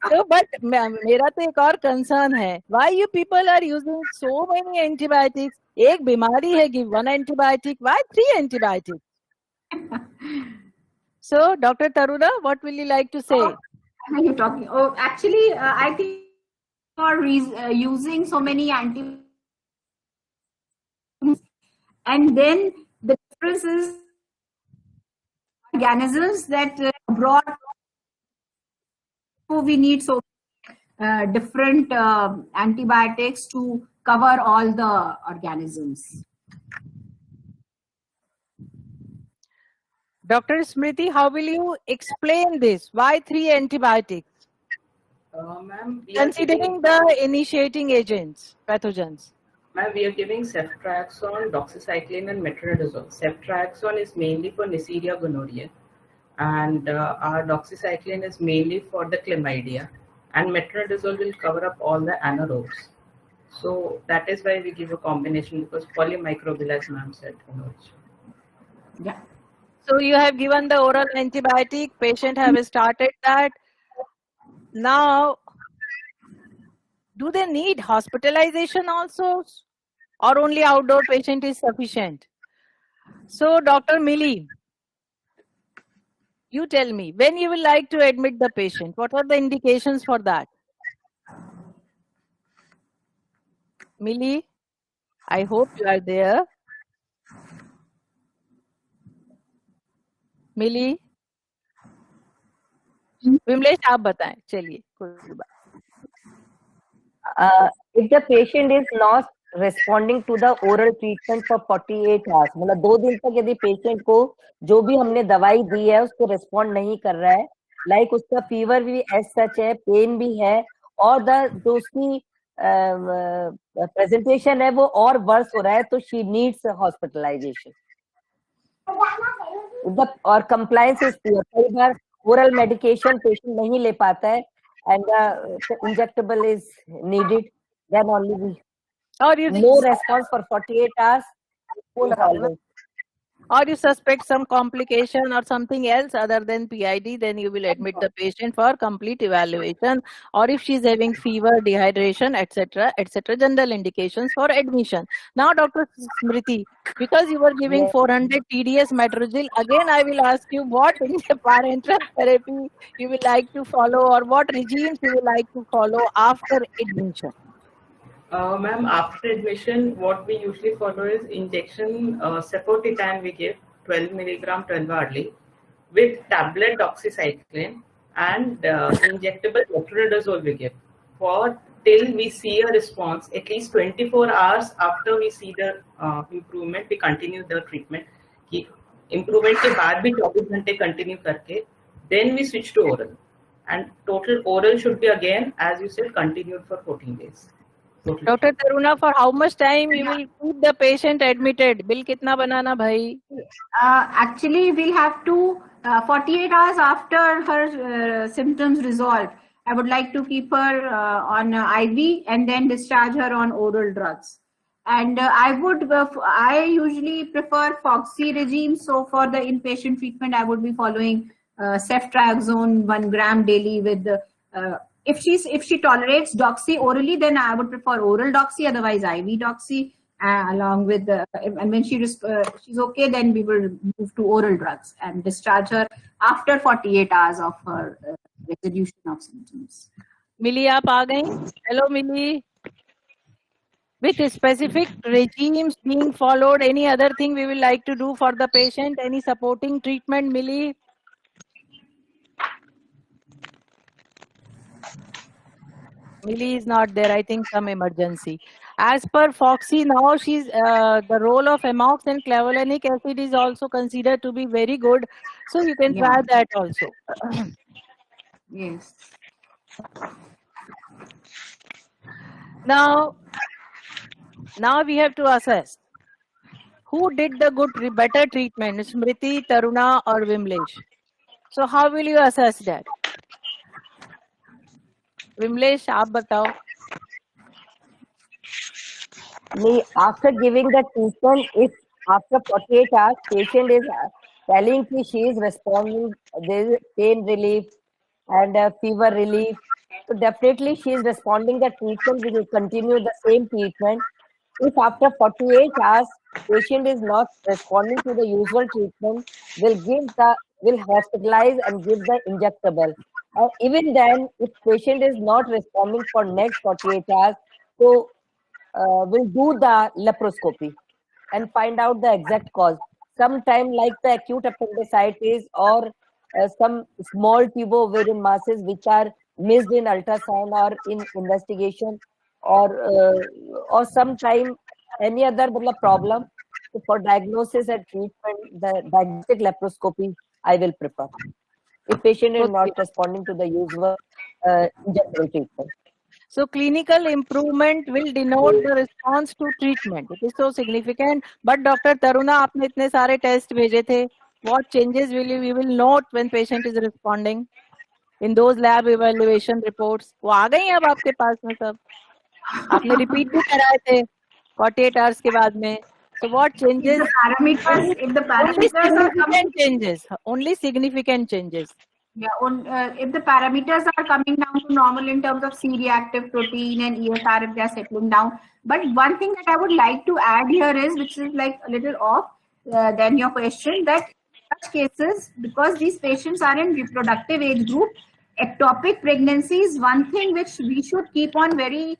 So, but मेरा तो एक और कंसर्न है, why you people are using so many antibiotics? एक बीमारी है, give one antibiotic, why 3 antibiotics? So, Dr. Taruna, what will you like to say? What are you talking? Oh, actually, I think for using so many antibiotics, and then the difference is organisms that abroad we need so different antibiotics to cover all the organisms. Dr. Smriti, how will you explain this? Why 3 antibiotics? Ma'am, Considering the initiating agents, pathogens. Ma'am, we are giving ceftriaxone, doxycycline, and metronidazole. Ceftriaxone is mainly for Neisseria gonorrhoeae, and our doxycycline is mainly for the chlamydia, and metronidazole will cover up all the anaerobes. So that is why we give a combination, because polymicrobial, as ma'am said. Yeah. So you have given the oral antibiotic, patient have started that. Now, do they need hospitalization also, or only outdoor patient is sufficient? So, Dr. Millie, you tell me, when you will like to admit the patient, what are the indications for that? Millie, I hope you are there. मिली विमलेश आप बताएं चलिए कोई बात. If the patient is not responding to the oral treatment for 48 hours, मतलब 2 दिन तक यदि patient को जो भी हमने दवाई दी है उसको रेस्पॉन्ड नहीं कर रहा है, लाइक उसका फीवर भी एज सच है, पेन भी है, और जो उसकी प्रेजेंटेशन है वो और वर्स हो रहा है, तो शी नीड्स हॉस्पिटलाइजेशन. और कंप्लायंस इज पुअर. कई बार ओरल मेडिकेशन पेशेंट नहीं ले पाता है and injectable is needed, then only we know response for 48 hours, full solvent. Or you suspect some complication or something else other than PID, then you will admit the patient for complete evaluation. Or if she is having fever, dehydration, etc., etc., general indications for admission. Now, Dr. Smriti, because you were giving 400 TDS metronidazole, again I will ask you what in the parenteral therapy you will like to follow, or what regimes you will like to follow after admission. Ma'am, after admission, what we usually follow is injection cefotitan we give 12 milligram 12 hourly with tablet doxycycline, and injectable metronidazole we give for till we see a response. At least 24 hours after we see the improvement, we continue the treatment. Improvement के बाद भी 24 घंटे continue करके, then we switch to oral, and total oral should be again, as you said, continued for 14 days. totally. Dr. Taruna, for how much time you will keep the patient admitted? Bill kitna banana bhai? Actually, we'll have to 48 hours after her symptoms resolve. I would like to keep her on IV and then discharge her on oral drugs. And I usually prefer Foxy regime. So for the inpatient treatment, I would be following ceftriaxone 1 gram daily with if she tolerates doxy orally, then I would prefer oral doxy, otherwise IV doxy. Along with and when she's okay, then we will move to oral drugs and discharge her after 48 hours of her resolution of symptoms. Millie, aap aa gayi? Hello, Millie. With specific regimes being followed, any other thing we will like to do for the patient? Any supporting treatment, Millie? Millie is not there. I think some emergency. As per Foxy, now she's the role of Amox and clavulanic acid is also considered to be very good. So you can try that also. Yes. Now we have to assess who did the better treatment, Smriti, Taruna, or Vimlesh. So how will you assess that? Vimlesh, aap batao. After giving the treatment, if after 48 hours patient is telling that she is responding, there is pain relief and fever relief, so definitely she is responding the treatment, we will continue the same treatment. If after 48 hours patient is not responding to the usual treatment, will hospitalize and give the injectable. Even then, if patient is not responding for next 48 hours, so will do the laparoscopy and find out the exact cause. Sometime like the acute appendicitis or some small tubo-ovarian masses which are missed in ultrasound or in investigation, or sometime any other problem. So for diagnosis and treatment, the diagnostic laparoscopy I will prefer if patient is not responding to the usual injectable treatment. So clinical improvement will denote the response to treatment. It is so significant. But Dr. Taruna, आपने इतने सारे test भेजे थे. What changes we will note when patient is responding in those lab evaluation reports? वो आ गई हैं अब आपके पास में सब. आपने repeat भी कराए थे 48 hours के बाद में. So what changes? If the parameters are coming, changes. Only significant changes. Yeah, if the parameters are coming down to normal in terms of C-reactive protein and ESR, if they are settling down. But one thing that I would like to add here is, which is like a little off than your question, that in such cases, because these patients are in reproductive age group, ectopic pregnancy is one thing which we should keep on very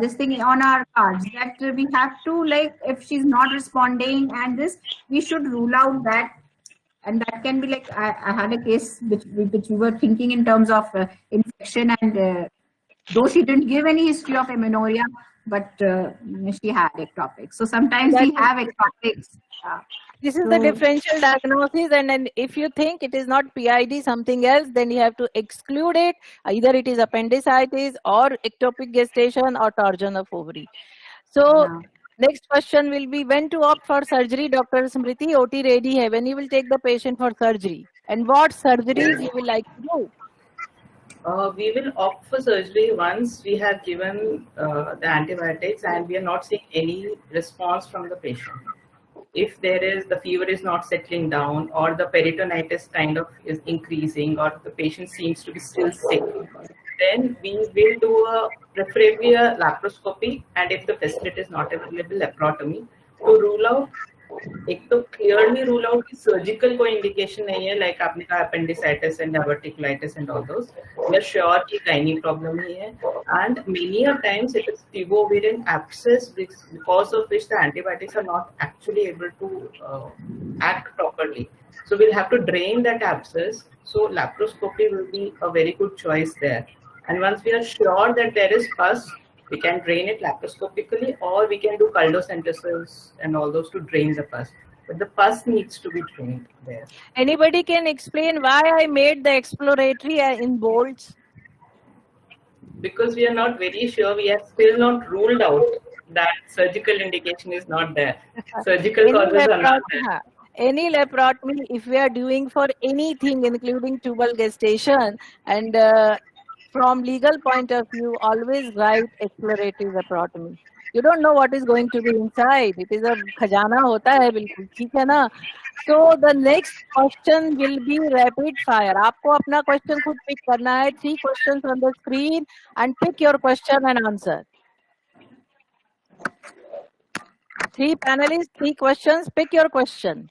this thing on our cards, that we have to, like, if she's not responding and this, we should rule out that. And that can be like, I had a case which we were thinking in terms of infection, and though she didn't give any history of amenorrhea, but she had ectopics. So sometimes we have ectopics. This is the differential diagnosis, and then if you think it is not PID, something else, then you have to exclude it. Either it is appendicitis or ectopic gestation or torsion of ovary. So next question will be when to opt for surgery, Dr. Smriti. OT ready hai. When you will take the patient for surgery, and what surgeries you will like to do? We will opt for surgery once we have given the antibiotics and we are not seeing any response from the patient. If the fever is not settling down, or the peritonitis kind of is increasing, or the patient seems to be still sick, then we will do preferably a laparoscopy, and if the facility is not available, laparotomy, to rule out. एक तो clearly rule out कि surgical कोई indication नहीं है, like आपने कहा appendicitis and diverticulitis and all those. We are sure कि gynae problem ही है, and many a times it is tubo-ovarian abscess because of which the antibiotics are not actually able to act properly. So we'll have to drain that abscess. So laparoscopy will be a very good choice there. And once we are sure that there is pus, we can drain it laparoscopically, or we can do culdocentesis and all those to drain the pus. But the pus needs to be drained there. Anybody can explain why I made the exploratory in bolds? because we are not very sure, we have still not ruled out that surgical indication is not there. Surgical Any causes are not there. laparotomy, any laparotomy, if we are doing for anything, including tubal gestation, and from legal point of view, always write exploratory laparotomy. You don't know what is going to be inside. It is a khajana hota hai, bilkul, theek hai na? So the next question will be rapid fire. आपको अपना question खुद pick करना है. 3 questions on the screen and pick your question and answer. 3 panelists, 3 questions. Pick your question.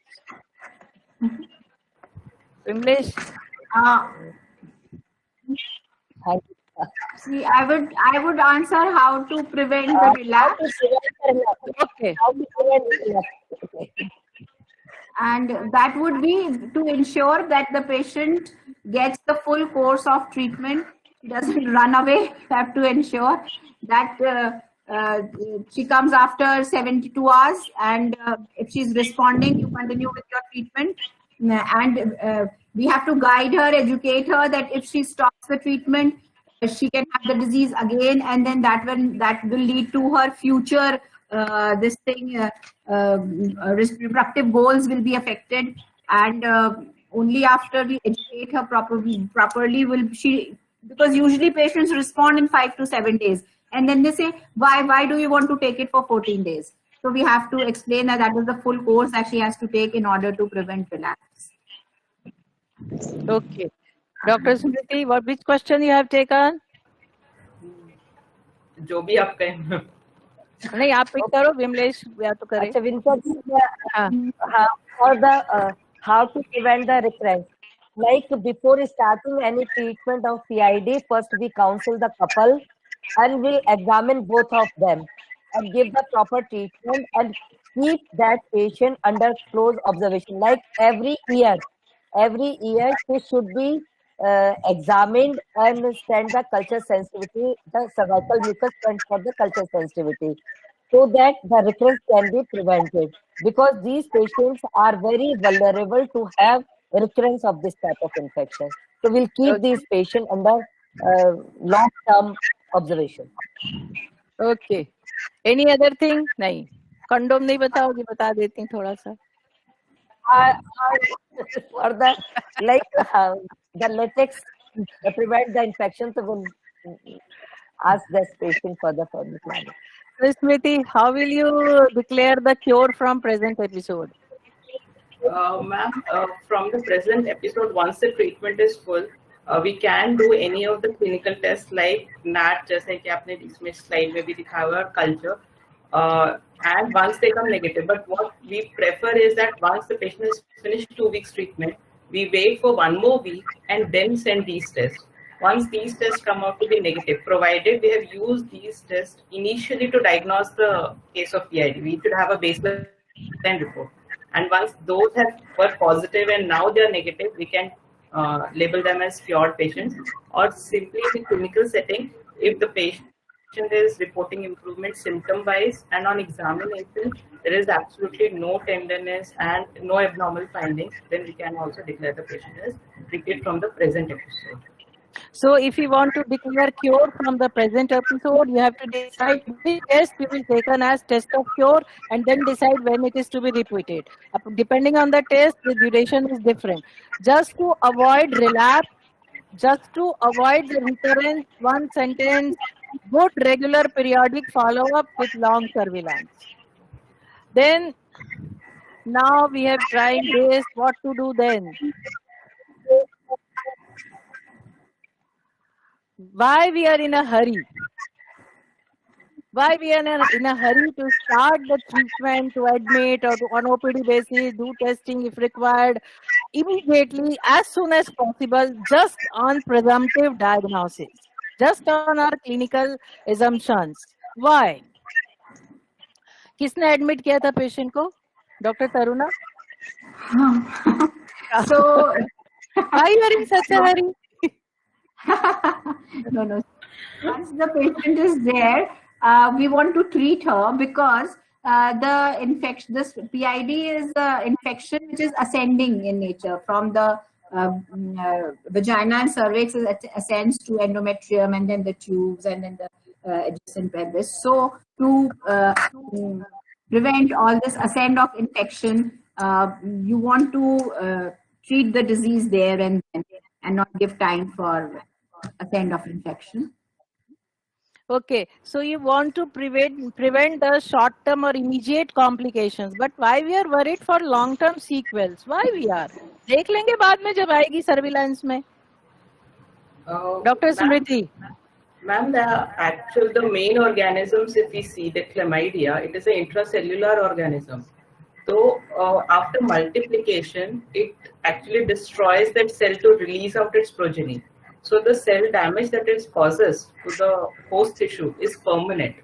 English. See, I would answer how to prevent the relapse, Okay. How to prevent relapse? Okay. and that would be to ensure that the patient gets the full course of treatment. She doesn't run away. You have to ensure that she comes after 72 hours, and if she's responding, you continue with your treatment. And we have to guide her, educate her that if she stops the treatment, she can have the disease again, and then that will lead to her future reproductive goals will be affected. And only after we educate her properly will she, because usually patients respond in 5 to 7 days, and then they say, why do you want to take it for 14 days? So we have to explain that is the full course that she has to take in order to prevent relapse. Okay. Dr. Smriti, which question you have taken? जो भी आप कहें. नहीं, आप pick करो, विमलेश या तो करे. अच्छा, Vinod ji, for the how to prevent the recurrence. Like before starting any treatment of PID, first we counsel the couple and we'll examine both of them and give the proper treatment and keep that patient under close observation. Like every year she should be examined and send the culture sensitivity, the cervical mucus sent for the culture sensitivity, so that the recurrence can be prevented, because these patients are very vulnerable to have recurrence of this type of infection. So we'll keep these patients under long-term observation. Okay. Any other thing? नहीं. Condom नहीं बताओगी, बता देती हूँ थोड़ा सा. For the the latex prevent the infection, so we'll ask this patient for the further planning. So, Smriti, how will you declare the cure from present episode? Ma'am, from the present episode, once the treatment is full, we can do any of the clinical tests like NAT, जैसे कि आपने इसमें slide में भी दिखाया हुआ, culture, and once they come negative. But what we prefer is that once the patient has finished 2 weeks treatment, we wait for 1 more week and then send these tests. Once these tests come out to be negative, provided we have used these tests initially to diagnose the case of PID, we should have a baseline report. And once those were positive and now they are negative, we can label them as cured patients, or simply in the clinical setting, if the patient is reporting improvement symptom-wise and on examination, there is absolutely no tenderness and no abnormal findings, then we can also declare the patient as treated from the present episode. So if you want to declare cure from the present episode, you have to decide which test you will taken as test of cure and then decide when it is to be repeated. Depending on the test, the duration is different. Just to avoid relapse, just to avoid the recurrence, one sentence, good regular periodic follow-up with long surveillance. Then, now we have tried this, what to do then? Why we are in a hurry? Why we are in a hurry to start the treatment, to admit or to on OPD basis, do testing if required, immediately, as soon as possible, just on presumptive diagnosis, just on our clinical assumptions. Why? किसने admit किया था patient को? Dr. Taruna? So, why you are in such a hurry? No. Once the patient is there, we want to treat her because the infection, this PID is infection which is ascending in nature from the vagina and cervix ascends to endometrium, and then the tubes, and then the adjacent pelvis. So to prevent all this ascent of infection, you want to treat the disease there and then, and not give time for ascent of infection. Okay, so you want to prevent the short-term or immediate complications, but why we are worried for long-term sequels? Why we are? देख लेंगे बाद में जब आएगी surveillance में. Dr. Smriti. Ma'am, the main organisms, if we see the chlamydia, it is an intracellular organism. So after multiplication, it actually destroys that cell to release out its progeny. So the cell damage that it causes to the host tissue is permanent.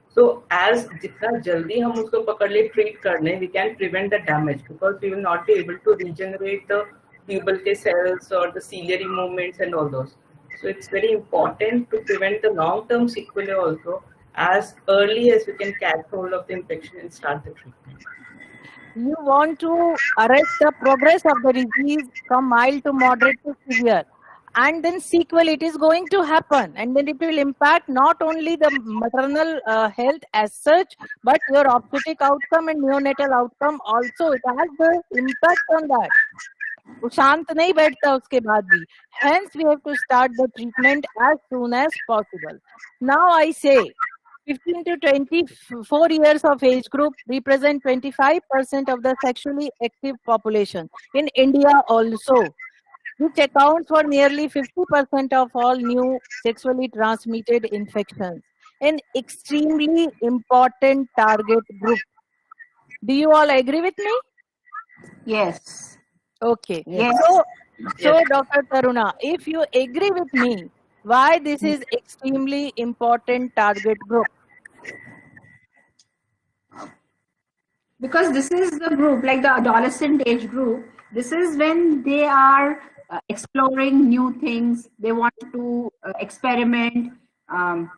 So as jitna jaldi hum usko pakad le treat karne, we can prevent the damage, because we will not be able to regenerate the puberty cells or the ciliary movements and all those. So it's very important to prevent the long-term sequelae also as early as we can catch hold of the infection and start the treatment. You want to arrest the progress of the disease from mild to moderate to severe. And then sequel, it is going to happen, and then it will impact not only the maternal health as such, but your obstetric outcome and neonatal outcome also. It has the impact on that. वो शांत नहीं बैठता उसके बाद भी. Hence, we have to start the treatment as soon as possible. Now I say, 15 to 24 years of age group represent 25% of the sexually active population in India also, which accounts for nearly 50% of all new sexually transmitted infections. An extremely important target group. Do you all agree with me? Yes. Okay. Yes. So Dr. Taruna, if you agree with me, why this is extremely important target group? Because this is the group, like the adolescent age group, this is when they are exploring new things. They want to experiment and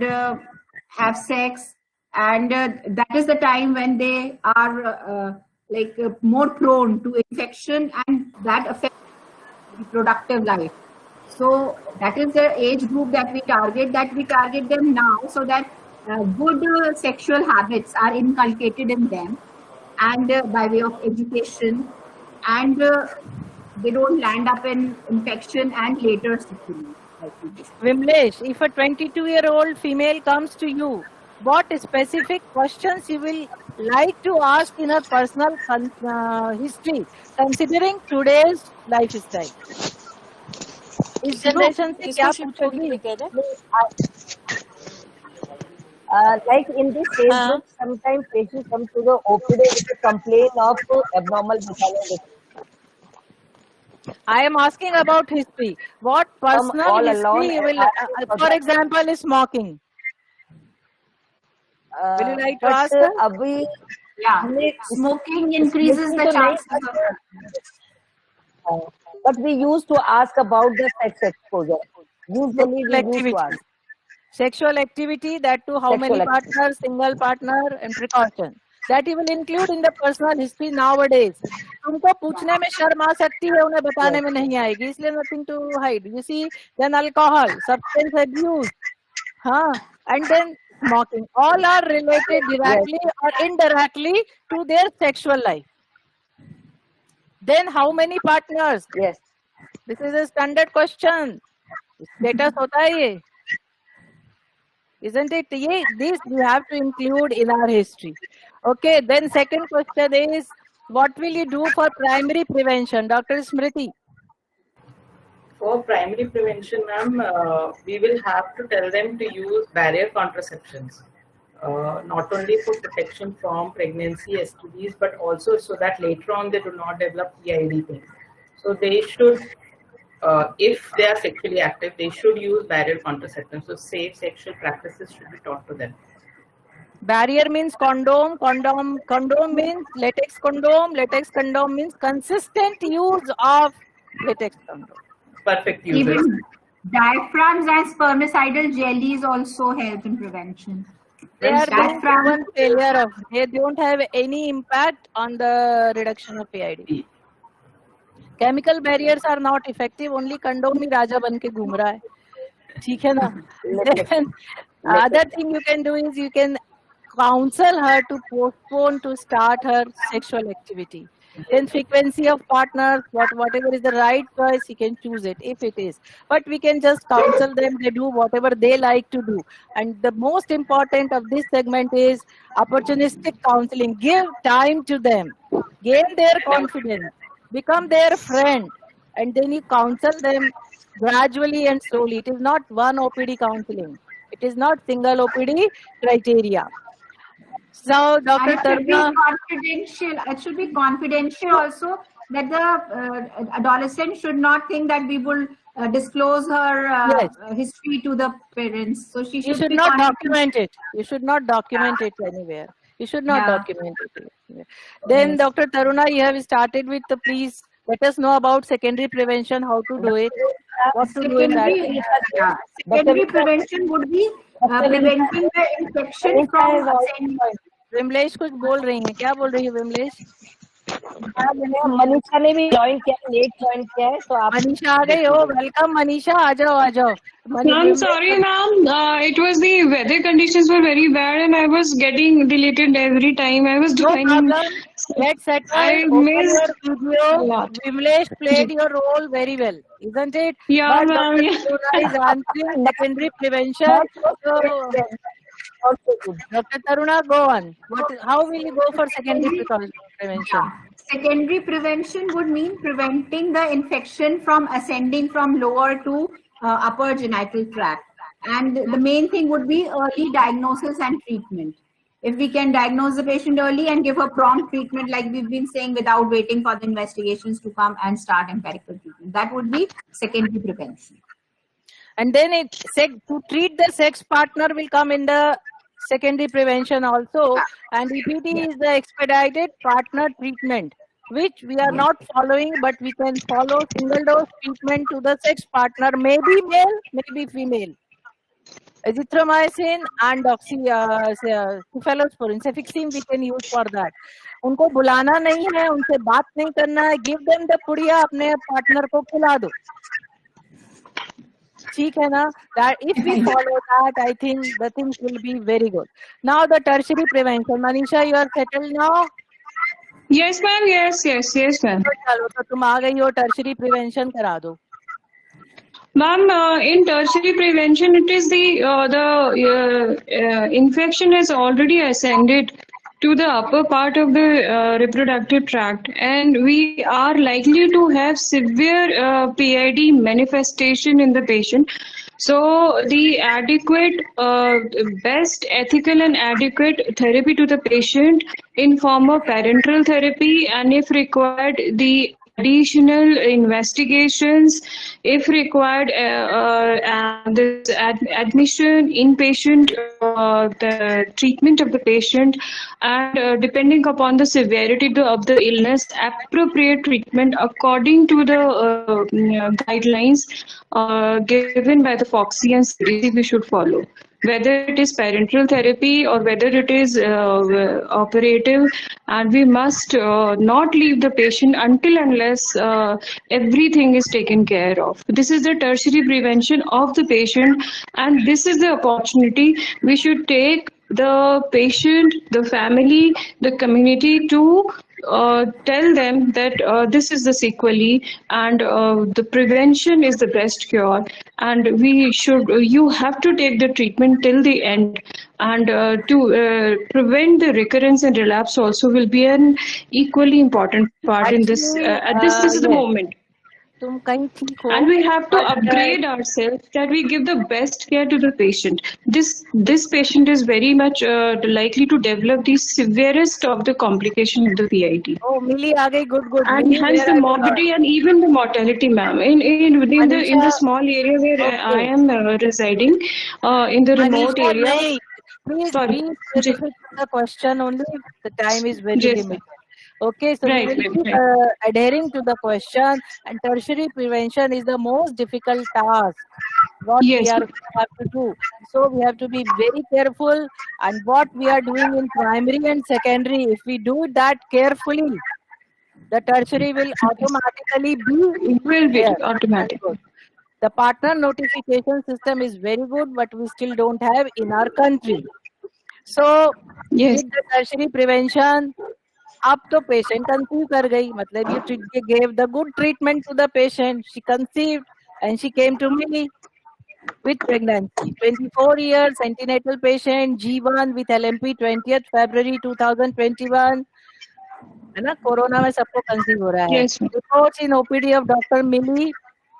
have sex, and that is the time when they are more prone to infection, and that affects reproductive life. So that is the age group that we target them now, so that good sexual habits are inculcated in them, and by way of education, and they don't land up in infection and later sequelae. Vimlesh, if a 22-year-old female comes to you, what specific questions you will like to ask in her personal history, considering today's lifestyle? इस generation से क्या पूछोगी? Like in this age group, sometimes patients come to the OPD with a complaint of abnormal vaginal. I am asking about history. What personal history you will, for example, is smoking. Will you like to ask her? Smoking increases the chances of. But we used to ask about the sex exposure. Usually we used to ask. Sexual activity, that too, how many partners, single partner, and precaution. That you will include in the personal history nowadays. तुमको पूछने में शर्म आ सकती है, उन्हें बताने में नहीं आएगी, इसलिए nothing to hide. You see, then alcohol, substance abuse, and then smoking. All are related directly or indirectly to their sexual life. Then how many partners? Yes. This is a standard question. Status होता है ये. Isn't it? This we have to include in our history. Okay, then second question is, what will you do for primary prevention? Dr. Smriti. For primary prevention, ma'am, we will have to tell them to use barrier contraceptions, not only for protection from pregnancy, STDs, but also so that later on they do not develop PID thing. So they should, if they are sexually active, they should use barrier contraception. So safe sexual practices should be taught to them. Barrier means condom, condom means latex condom means consistent use of latex condom. Perfect use. Even diaphragms and spermicidal jellies also help in prevention. They are proven failure of, they don't have any impact on the reduction of PID. Chemical barriers are not effective. Only condom में राजा बन के घूम रहा है. ठीक है ना? Then other thing you can do is you can counsel her to postpone to start her sexual activity. Then frequency of partners, whatever is the right choice, he can choose it if it is. But we can just counsel them, they do whatever they like to do. And the most important of this segment is opportunistic counseling. Give time to them, gain their confidence, become their friend, and then you counsel them gradually and slowly. It is not one OPD counseling. It is not single OPD criteria. So, Dr. And it should be Taruna, confidential. It should be confidential also, that the adolescent should not think that we will disclose her Yes. history to the parents. So she you should should be not confident. document it. You should not document it anywhere. You should not Yeah. document it. Then, Dr. Taruna, you have started with the, please let us know about secondary prevention, how to do it, what to do in that. Secondary prevention would be preventing the infection from ascending. Vimlesh कुछ बोल रही हैं, क्या बोल रही है विमलेश? मनीषा ने भी ज्वाइन किया, लेट ज्वाइन किया है, तो आप मनीषा आ गई हो. वेलकम मनीषा, आ जाओ आ जाओ. I'm sorry, ma'am. It was the weather conditions were very bad, and I was getting deleted every time. I was No defining. problem. Get settled. I Open missed your video. a lot. Vimlesh played your role very well, isn't it? Yeah, But ma'am. Dr. Yeah. Taruna is answering secondary prevention. So, Dr. Taruna, go on. How will you go for secondary prevention? Secondary prevention would mean preventing the infection from ascending from lower to upper genital tract. And the main thing would be early diagnosis and treatment. If we can diagnose the patient early and give a prompt treatment, like we've been saying, without waiting for the investigations to come and start empirical treatment, that would be secondary prevention. And then to treat the sex partner will come in the secondary prevention also. And EPT is the expedited partner treatment, which we are not following, but we can follow single dose treatment to the sex partner, maybe male, maybe female. Azithromycin and cephalosporin, cefixime we can use for that. उनको बुलाना नहीं है, उनसे बात नहीं करना है. Give them the पुड़िया, अपने partner को खिला दो. ठीक है ना? That if we follow that, I think the things will be very good. Now the tertiary prevention. Manisha, you are settled now? Yes, ma'am. Yes, ma'am. चलो तो तुम आ गई हो, tertiary prevention करा दो. Ma'am, in tertiary prevention, it is the infection has already ascended to the upper part of the reproductive tract, and we are likely to have severe PID manifestation in the patient. So the adequate, best ethical and adequate therapy to the patient in form of parenteral therapy, and if required, the additional investigations, if required, this admission, inpatient, the treatment of the patient, and depending upon the severity of the illness, appropriate treatment according to the guidelines given by the FOXI and CDC we should follow. Whether it is parenteral therapy or whether it is operative, and we must not leave the patient until unless everything is taken care of. This is the tertiary prevention of the patient, and this is the opportunity we should take the patient, the family, the community to tell them that this is the sequelae, and the prevention is the best cure, and you have to take the treatment till the end, and to prevent the recurrence and relapse also will be an equally important part in this. This is the yes. moment. तुम कहीं ठीक हो. And we have to upgrade ourselves that we give the best care to the patient. This patient is very much likely to develop the severest of the complication of the PID. Oh, Millie आ गई. Good. And Millie, hence where the are you? morbidity and even the mortality, ma'am. In the small area where I am residing, in the remote Manisha, area. nahi. Please Sorry. be specific to the question only. The time is very Yes, limited. Okay, so Right, we will be right. adhering to the question, and tertiary prevention is the most difficult task what Yes. we have to do. So we have to be very careful, and what we are doing in primary and secondary, if we do that carefully, The tertiary will automatically be It will be there. automatic. Very good. The partner notification system is very good, but we still don't have in our country. So Yes. with the tertiary prevention, अब तो patient conceive कर गई, मतलब you gave the good treatment to the patient. She conceived and she came to me with pregnancy. 24 years, antenatal patient, G1 with LMP 20th February 2021. है ना, corona में सबको conceive हो रहा है. Yes, ma'am. Reports in OPD of Dr. Millie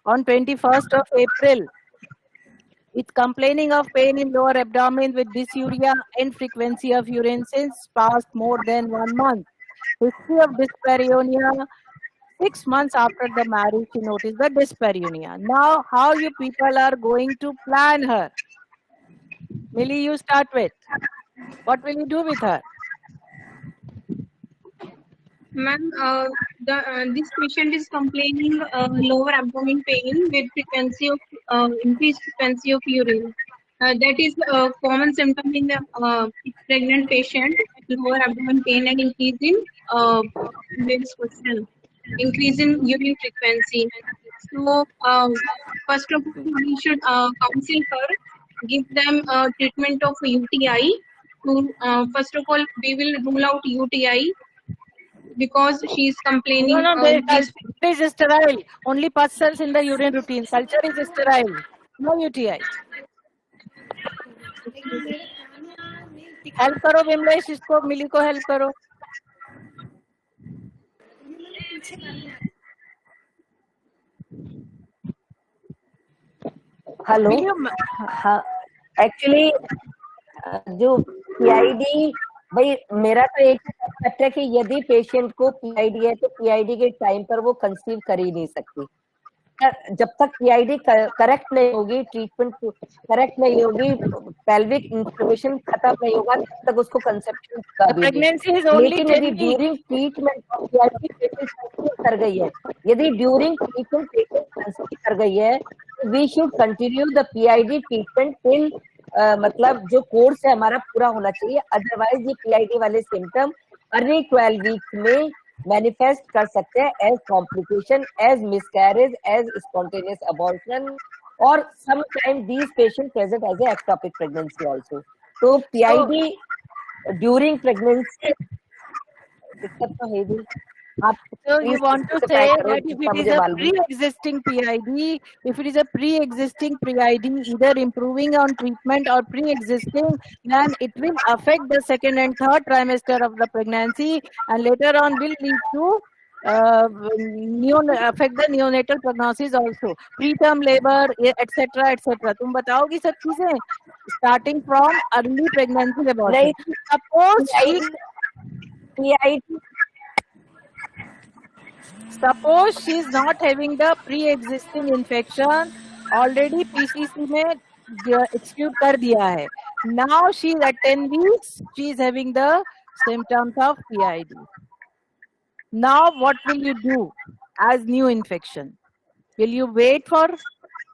on 21st of April. It's complaining of pain in lower abdomen with dysuria and frequency of urine since past more than 1 month. History of dyspareunia. 6 months after the marriage, she noticed the dyspareunia. Now, how you people are going to plan her? Millie, you start with. What will you do with her? Ma'am, this patient is complaining lower abdomen pain with frequency of increased frequency of urine. That is a common symptom in the pregnant patient, lower abdomen pain and increase in this question, increase in urine frequency. So first of all, we should counsel her, give them treatment of UTI. First of all, we will rule out UTI. Because she is complaining. No, culture is sterile. Only pus cells in the urine routine. Culture is sterile. No UTI. Help करो विमलेश, इसको मिली को help करो. Hello. हाँ, actually जो PID, भाई मेरा तो एक कंसेप्ट है कि यदि पेशेंट को PID है तो PID के टाइम पर वो कंसीव कर ही नहीं सकती. जब तक PID करेक्ट नहीं होगी, ट्रीटमेंट करेक्ट नहीं होगी, पेल्विक इंफ्लेमेशन खत्म नहीं होगा, तब तक उसको कंसेप्शन कर दी. लेकिन यदि during treatment PID patient conceive कर गई है, यदि ड्यूरिंग ट्रीटमेंट पेशेंट कंसीव कर गई है, we should continue the PID treatment till मतलब जो कोर्स है हमारा पूरा होना चाहिए. अदरवाइज ये PID वाले सिम्टम अर्ली 12 वीक्स में मैनिफेस्ट कर सकते हैं as complication, as miscarriage, as spontaneous abortion, और sometime these patient present as a ectopic pregnancy also. तो PID ड्यूरिंग प्रेगनेंसी दिक्कत तो है भी. So you want to say that if it is a pre-existing PID, either improving on treatment or pre-existing, then it will affect the second and third trimester of the pregnancy, and later on will lead to affect the neonatal prognosis also, preterm labor, etc., etc. तुम बताओगी सब चीजें starting from early pregnancy abortion. Suppose she is not having the pre-existing infection, already PCC में exclude कर दिया है. Now she is at 10 weeks, she is having the symptoms of PID. Now what will you do as new infection? Will you wait for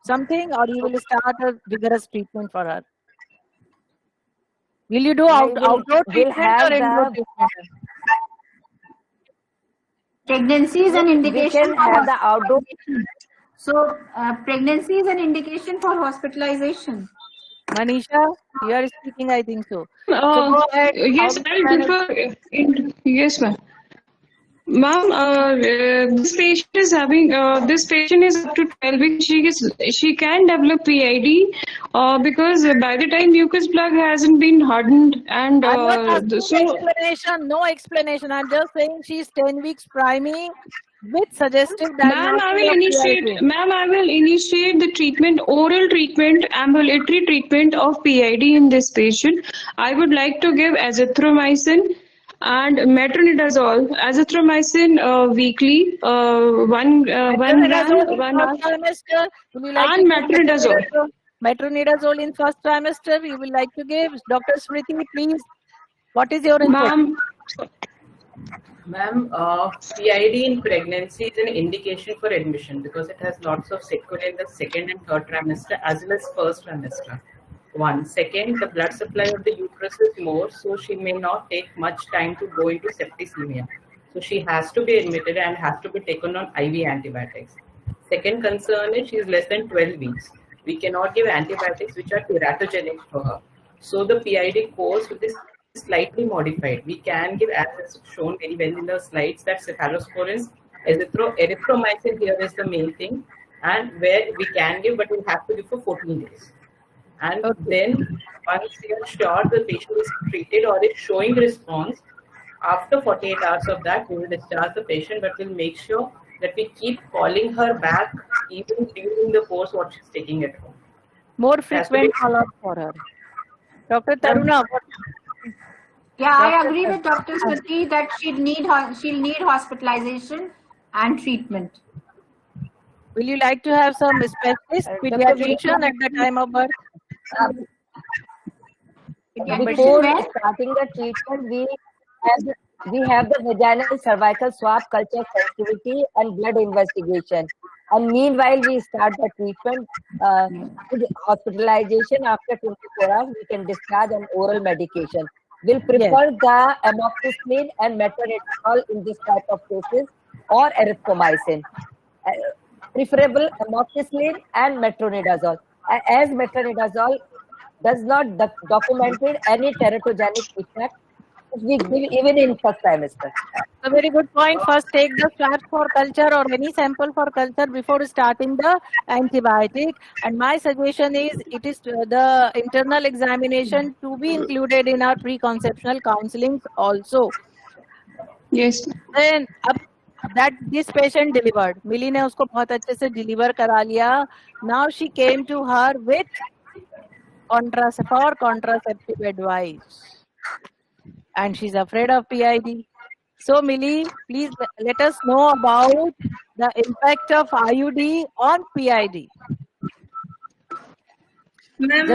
something, or you will start a vigorous treatment for her? Will you do outdoor treatment or indoor treatment? Pregnancy is an indication. We can have the outdoor. So pregnancy is an indication for hospitalization. Manisha, you are speaking, I think so. So go ahead. Yes, I'll differ. Yes, ma'am. Ma'am, this patient is having. This patient is up to 12 weeks. She can develop PID because by the time mucus plug hasn't been hardened, and no explanation. I'm just saying she's 10 weeks priming with suggestive diagnosis. Ma'am, I will initiate the treatment, oral treatment, ambulatory treatment of PID in this patient. I would like to give azithromycin and metronidazole. Azithromycin weekly, one gram, 1 hour, and metronidazole. Metronidazole in first trimester, we will like to give. Dr. Smriti, please. What is your input? Ma'am, PID in pregnancy is an indication for admission because it has lots of sequelae in the second and third trimester as well as first trimester. One. Second, the blood supply of the uterus is more, so she may not take much time to go into septicemia. So she has to be admitted and has to be taken on IV antibiotics. Second concern is she is less than 12 weeks. We cannot give antibiotics which are teratogenic for her. So the PID course will be slightly modified. We can give, as is shown very well in the slides, that cephalosporins, erythromycin here is the main thing, and where we can give, but we'll have to give for 14 days. And then once we are sure the patient is treated or is showing response, after 48 hours of that, we will discharge the patient, but we'll make sure that we keep calling her back even during the course what she's taking at home. More frequent follow-up for her. Dr. Taruna, Yeah, I agree with Dr. Smriti that she'll need hospitalization and treatment. will you like to have some specialist pediatrician at the time of birth? Before starting the treatment, we have the vaginal cervical swab culture sensitivity and blood investigation. And meanwhile, we start the treatment with hospitalization after 24 hours. We can discharge an oral medication. We'll prefer the amoxicillin and metronidazole in this type of cases, or erythromycin. Preferable amoxicillin and metronidazole. As metronidazole does not documented any teratogenic effect, we give even in first trimester. A very good point. First, take the swabs for culture or any sample for culture before starting the antibiotic. And my suggestion is, it is the internal examination to be included in our preconceptional counseling also. Yes. Then that this patient delivered. Millie ने उसको बहुत अच्छे से deliver करा लिया. Now she came to her with contraceptive advice. And she's afraid of PID. So, Millie, please let us know about the impact of IUD on PID. Ma'am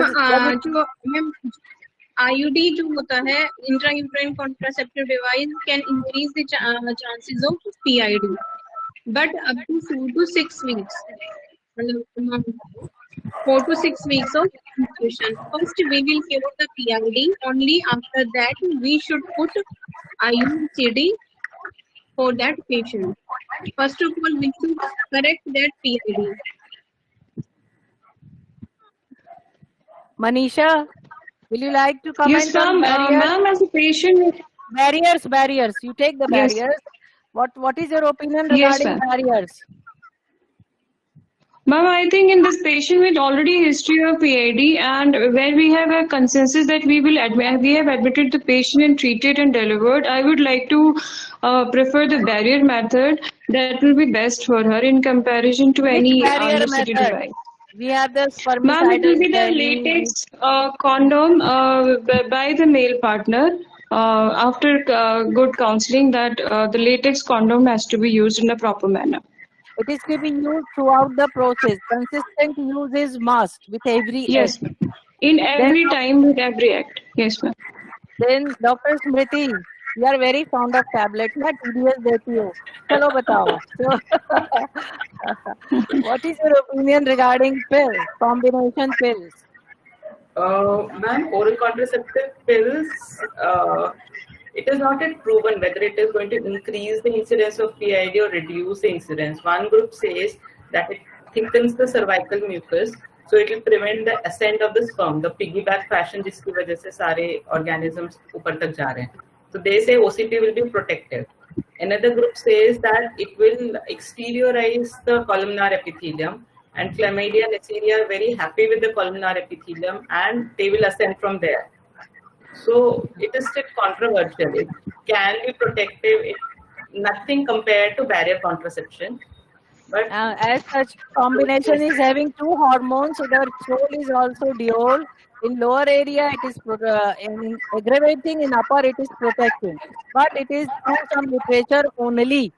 IUD जो होता है, intrauterine contraceptive device, can increase the chances of PID, but up to 4 to 6 weeks. 4 to 6 weeks of infusion. First, we will cure the PID. Only after that, we should put IUCD for that patient. First of all, we should correct that PID. Manisha, will you like to comment? Yes, ma'am. Ma'am, as a patient. Barriers. You take the barriers. Yes. What is your opinion regarding barriers? Ma'am, I think in this patient with already history of PID, and where we have a consensus that we have admitted the patient and treated and delivered, I would like to prefer the barrier method. That will be best for her in comparison to any unnecessary device. We have the spermicidal. Ma'am, it will be the latex condom by the male partner. After good counseling, that the latex condom has to be used in a proper manner. It is to be used throughout the process. Consistent use is must with every act. In every time with every act. Yes, ma'am. Then Dr. Smriti, you are very fond of tablets. मैं TDS देती हूँ. चलो बताओ. What is your opinion regarding pills, combination pills? Ma'am, oral contraceptive pills, it is not yet proven whether it is going to increase the incidence of PID or reduce the incidence. One group says that it thickens the cervical mucus, so it will prevent the ascent of the sperm, the piggyback fashion जिसकी वजह से सारे organisms ऊपर तक जा रहे हैं. So they say OCP will be protective. Another group says that it will exteriorize the columnar epithelium, and chlamydia and Neisseria are very happy with the columnar epithelium and they will ascend from there. So it is still controversial. It can be protective. Nothing compared to barrier contraception. But as such, combination is having two hormones, so the role is also dual. In lower area, it is aggravating. In upper, it is protecting. But it is through some literature only,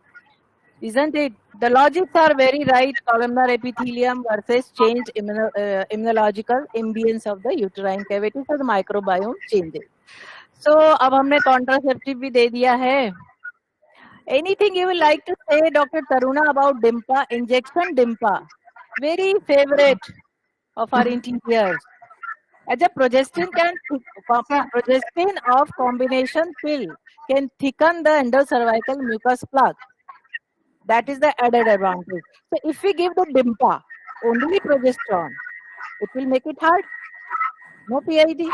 isn't it? The logics are very right. Columnar epithelium versus change immunological ambience of the uterine cavity, so the microbiome changes. So, अब हमने contraceptive भी दे दिया है. Anything you would like to say, Dr. Taruna, about DIMPA, injection DIMPA? Very favorite of our interiors. अच्छा, progestin of combination pill can thicken the endocervical mucus plug. That is the added advantage. So if we give the Dimpa only progesterone, it will make it hard. No PID.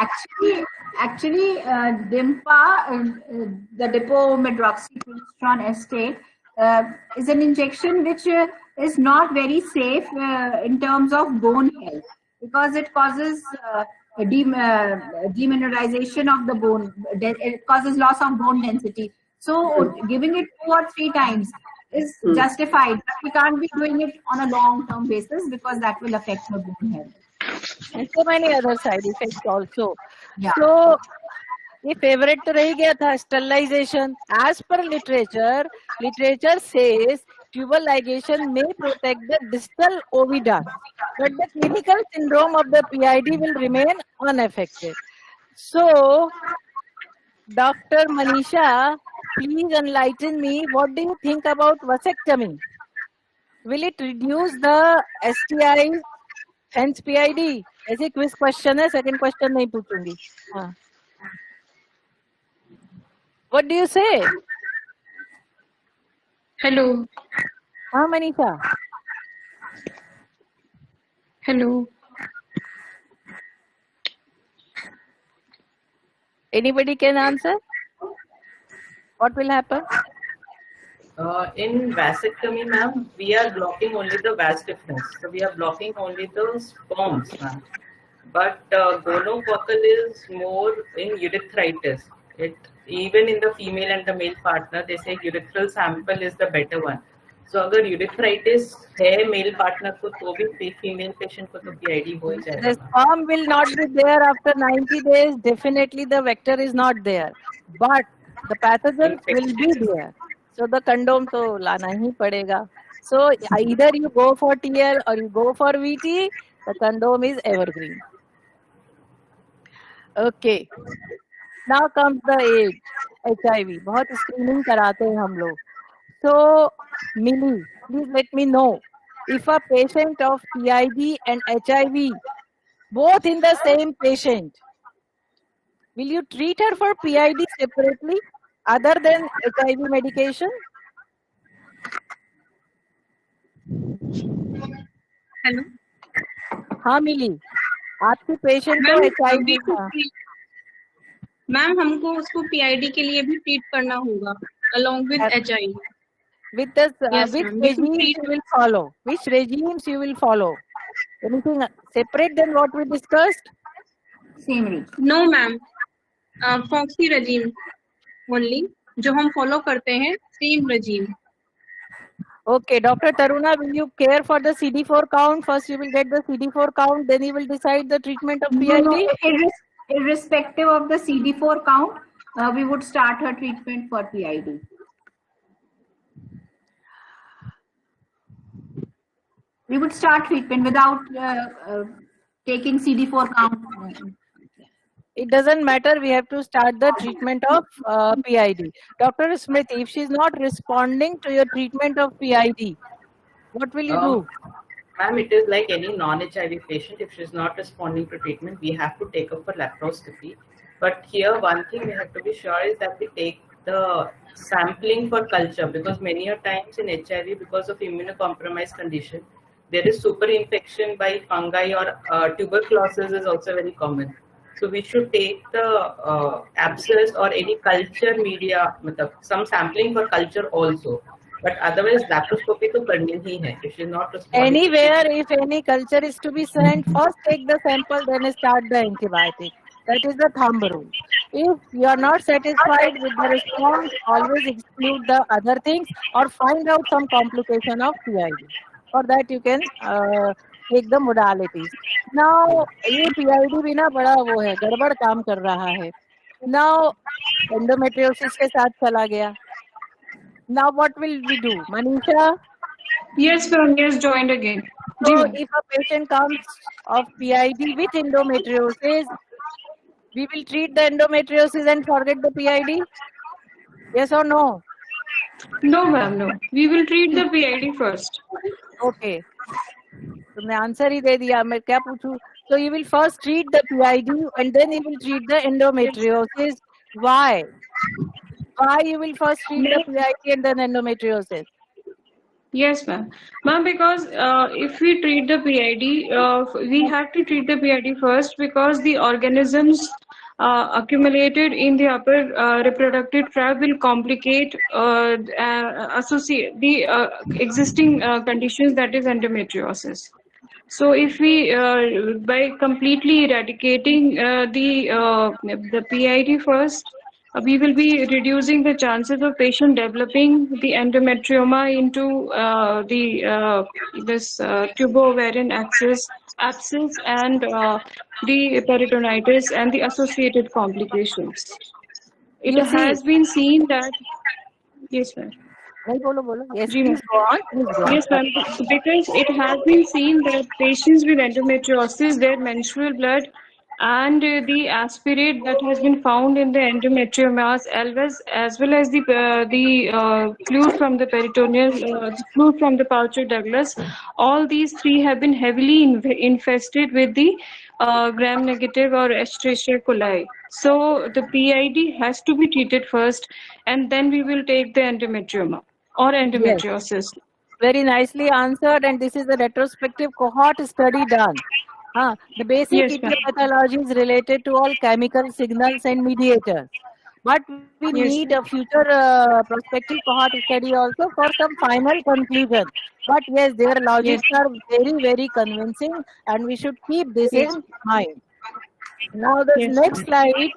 Actually, DIMPA, the dipomedroxyprogesterone acetate, is an injection which is not very safe in terms of bone health, because it causes demineralization of the bone. It causes loss of bone density. So giving it 2 or 3 times is justified. We can't be doing it on a long-term basis because that will affect the bone health. And so many other side effects also. Yeah. So, ये favorite तो रह गया था, sterilization. As per literature says tubal ligation may protect the distal oviduct, but the clinical syndrome of the PID will remain unaffected. So, Dr. Manisha, please enlighten me. What do you think about vasectomy? Will it reduce the STIs, hence PID? ऐसे quiz question है, second question नहीं पूछूंगी. हाँ. What do you say? Hello. हाँ Manisha. Hello. Anybody can answer? What will happen? In vasectomy, ma'am, we are blocking only the vas deferens. So we are blocking only the sperms, ma'am. But gonococcal is more in urethritis. Even in the female and the male partner, they say urethral sample is the better one. So अगर urethritis है male partner को तो भी female patient को तो PID हो ही जाएगा. The sperm will not be there after 90 days. Definitely the vector is not there. But the pathogen will be there. So the condom तो लाना ही पड़ेगा. So either you go for TL or you go for VT, the condom is evergreen. Okay. Now comes the AIDS, HIV. बहुत screening कराते हैं हम लोग. So, Millie, please let me know, if a patient of PID and HIV, both in the same patient, will you treat her for PID separately other than HIV medication? Hello हाँ मिली, आपके patient को HIV था. Ma'am हमको उसको PID के लिए भी treat करना होगा along with HIV. With this, Yes, which ma'am. regimes you will follow? Which regimes you will follow? Anything separate than what we discussed? Same regime. No ma'am, Foxy regime only जो हम follow करते हैं, same regime. Okay, Dr. Taruna, will you care for the CD4 count? First, you will get the CD4 count, then you will decide the treatment of PID. No, irrespective of the CD4 count, we would start her treatment for PID. We would start treatment without taking CD4 count. It doesn't matter. We have to start the treatment of PID. Dr. Smith, if she is not responding to your treatment of PID, what will you do? Ma'am, it is like any non-HIV patient. If she is not responding to treatment, we have to take up for laparoscopy. But here, one thing we have to be sure is that we take the sampling for culture, because many a times in HIV, because of immunocompromised condition, there is super infection by fungi or tuberculosis is also very common. So we should take the abscess or any culture media, some sampling for culture also. But otherwise, laparoscopy to karni hi hai. If she is not responding. Anywhere, if any culture is to be sent, first take the sample, then start the antibiotic. That is the thumb rule. If you are not satisfied with the response, always exclude the other things or find out some complication of PID. For that, you can take the modalities. Now, ये PID भी ना बड़ा वो है, गड़बड़ काम कर रहा है. Now, endometriosis के साथ चला गया. Now, what will we do? Manisha? Yes, ma'am. Yes, joined again. So, if a patient comes of PID with endometriosis, we will treat the endometriosis and forget the PID? Yes or no? No, ma'am, no. We will treat the PID first. Okay. तुमने answer ही दे दिया. मैं क्या पूछूं? So you will first treat the PID and then you will treat the endometriosis. Why? Why you will first treat the PID and then endometriosis? Yes, ma'am. Ma'am, because if we treat the PID, we have to treat the PID first because the organisms accumulated in the upper reproductive tract will complicate associate the existing conditions, that is endometriosis. So if we, by completely eradicating the PID first, we will be reducing the chances of patient developing the endometrioma into this tubo-ovarian abscess and the peritonitis and the associated complications. It You see, has been seen that, yes, ma'am. नहीं बोलो बोलो. Yes, ji, please go on. Please go on. Yes, ma'am. Because it has been seen that patients with endometriosis, their menstrual blood and the aspirate that has been found in the endometriomas, as well as the fluid from the peritoneal, the fluid from the pouch of Douglas, all these three have been heavily infested with the gram-negative or Escherichia coli. So the PID has to be treated first, and then we will take the endometrioma or endometriosis. Very nicely answered, and this is a retrospective cohort study done. The basic Yes, ma'am. etiology is related to all chemical signals and mediators. But we Yes, need a future prospective cohort study also for some final conclusion. But yes, their logics are very, very convincing, and we should keep this Yes. in mind. Now, the Yes. next slide.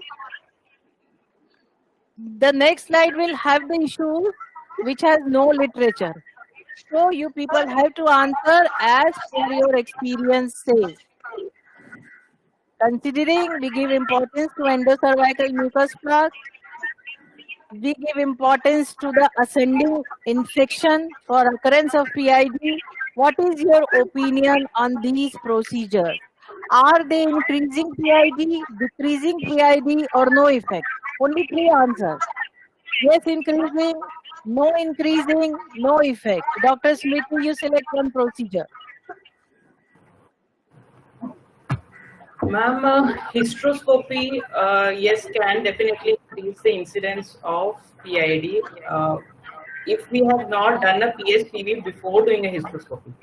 The next slide will have the issue which has no literature. So you people have to answer as per your experience says. Considering we give importance to endocervical mucus plug, we give importance to the ascending infection for occurrence of PID. What is your opinion on these procedures? Are they increasing PID, decreasing PID, or no effect? Only 3 answers. Yes, increasing, no increasing, no effect. Dr. Smriti, you select one procedure. Ma'am, hysteroscopy, yes, can definitely increase the incidence of PID if we have not done a PSPV before doing a hysteroscopy.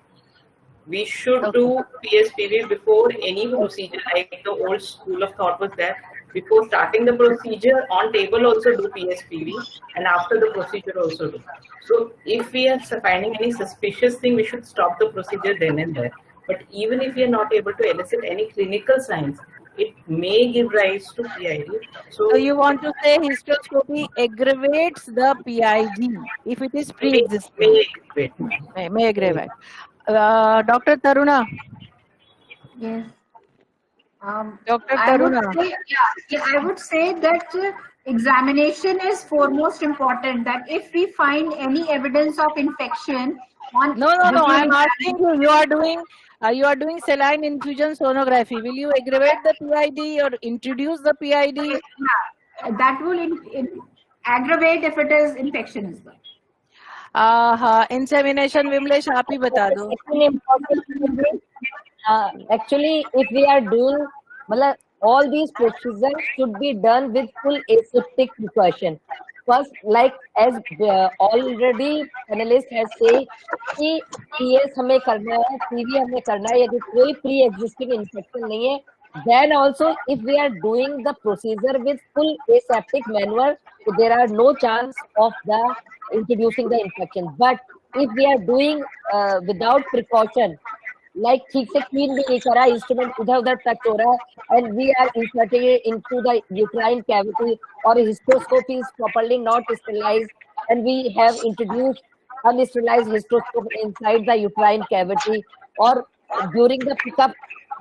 We should do PSPV before any procedure, like the old school of thought was that before starting the procedure, on table also do PSPV, and after the procedure also do. So if we are finding any suspicious thing, we should stop the procedure then and there. But even if we are not able to elicit any clinical signs, it may give rise to PID. So you want to say hysteroscopy aggravates the PID if it is pre-existing. May aggravate. Dr. Taruna. Yes. Dr. I would Taruna. say, I would say that examination is foremost important. That if we find any evidence of infection on No. I'm asking you. You are doing saline infusion sonography. Will you aggravate the PID or introduce the PID? Yeah, that will aggravate if it is infection as well. Insemination, Vimlesh, आप ही बता दो. Actually, if we are doing, all these procedures should be done with full aseptic precaution. First, like as already panelist has said, कि PS हमें करना है, PV हमें करना है, यदि कोई pre-existing infection नहीं है, then also if we are doing the procedure with full aseptic manner, there are no chance of the introducing the infection. But if we are doing without precaution, like ठीक से clean भी नहीं करा, instrument इधर उधर touch हो रहा है, and we are inserting it into the uterine cavity, or hysteroscopy is properly not sterilized, and we have introduced unsterilized hysteroscope inside the uterine cavity, or during the pickup,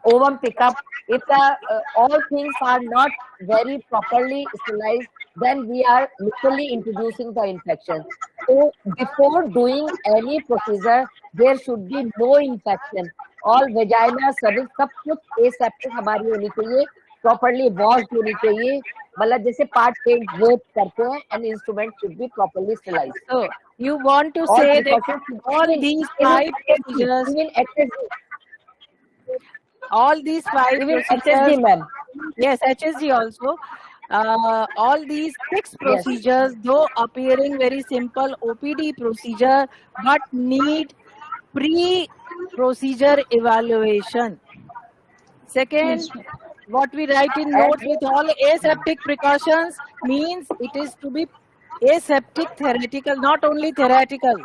ovum pickup, if the all things are not very properly sterilized, then we are literally introducing the infection. So before doing any procedure, there should be no infection. All vagina, cervix, सब कुछ aseptic हमारी होनी चाहिए, properly washed होनी चाहिए, मतलब जैसे part paint drape करते हैं, and instrument should be properly sterilized. So you want to say that all these 5 procedures. all these 5 Even procedures, HSG, ma'am. yes, HSG also, all these 6 procedures, though appearing very simple OPD procedure, but need pre-procedure evaluation. Second, what we write in notes with all aseptic precautions means it is to be aseptic theoretical, not only theoretical,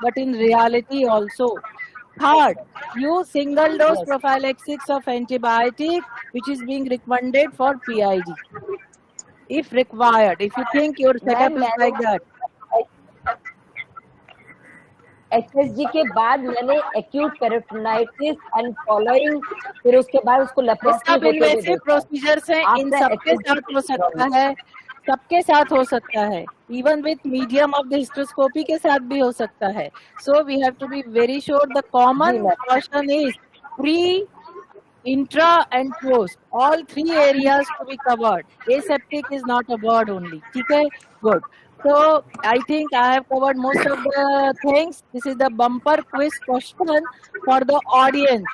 but in reality also. Third, use single dose prophylaxis of antibiotic, which is being recommended for PID. If required, if you think your setup is like that. HSG के बाद मैंने acute peritonitis and following, फिर उसके बाद उसको laparoscopy सब invasive procedures हैं, इन सबके साथ हो सकता है, सबके साथ हो सकता है, even with medium of the hysteroscopy के साथ भी हो सकता है. So we have to be very sure the common precaution is pre, intra and post, all 3 areas to be covered. Aseptic is not a word only. Okay, good. So I think I have covered most of the things. This is the bumper quiz question for the audience.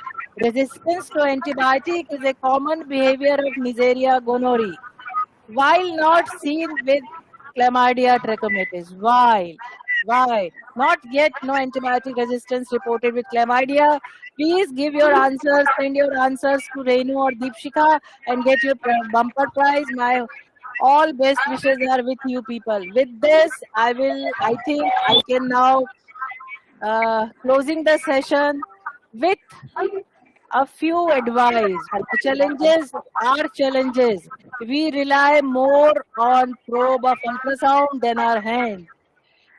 Resistance to antibiotic is a common behavior of Neisseria gonorrhoeae, while not seen with Chlamydia trachomatis. Why? Not yet no antibiotic resistance reported with Chlamydia. Please give your answers, send your answers to Renu or Deepshika and get your bumper prize. My all best wishes are with you people. With this, I think I can now closing the session with a few advice. The challenges are challenges. We rely more on probe of ultrasound than our hand.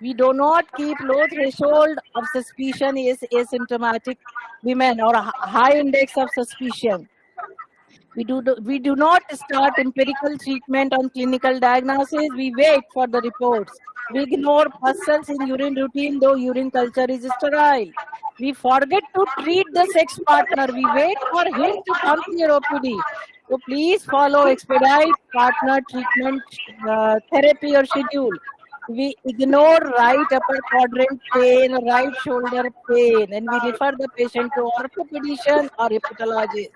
We do not keep low threshold of suspicion is asymptomatic women or a high index of suspicion. We do not start empirical treatment on clinical diagnosis. We wait for the reports. We ignore pustules in urine routine, though urine culture is sterile. We forget to treat the sex partner. We wait for him to come to your OPD. So please follow expedite partner treatment therapy or schedule. We ignore right upper quadrant pain, right shoulder pain, and we refer the patient to orthopedician or hepatologist.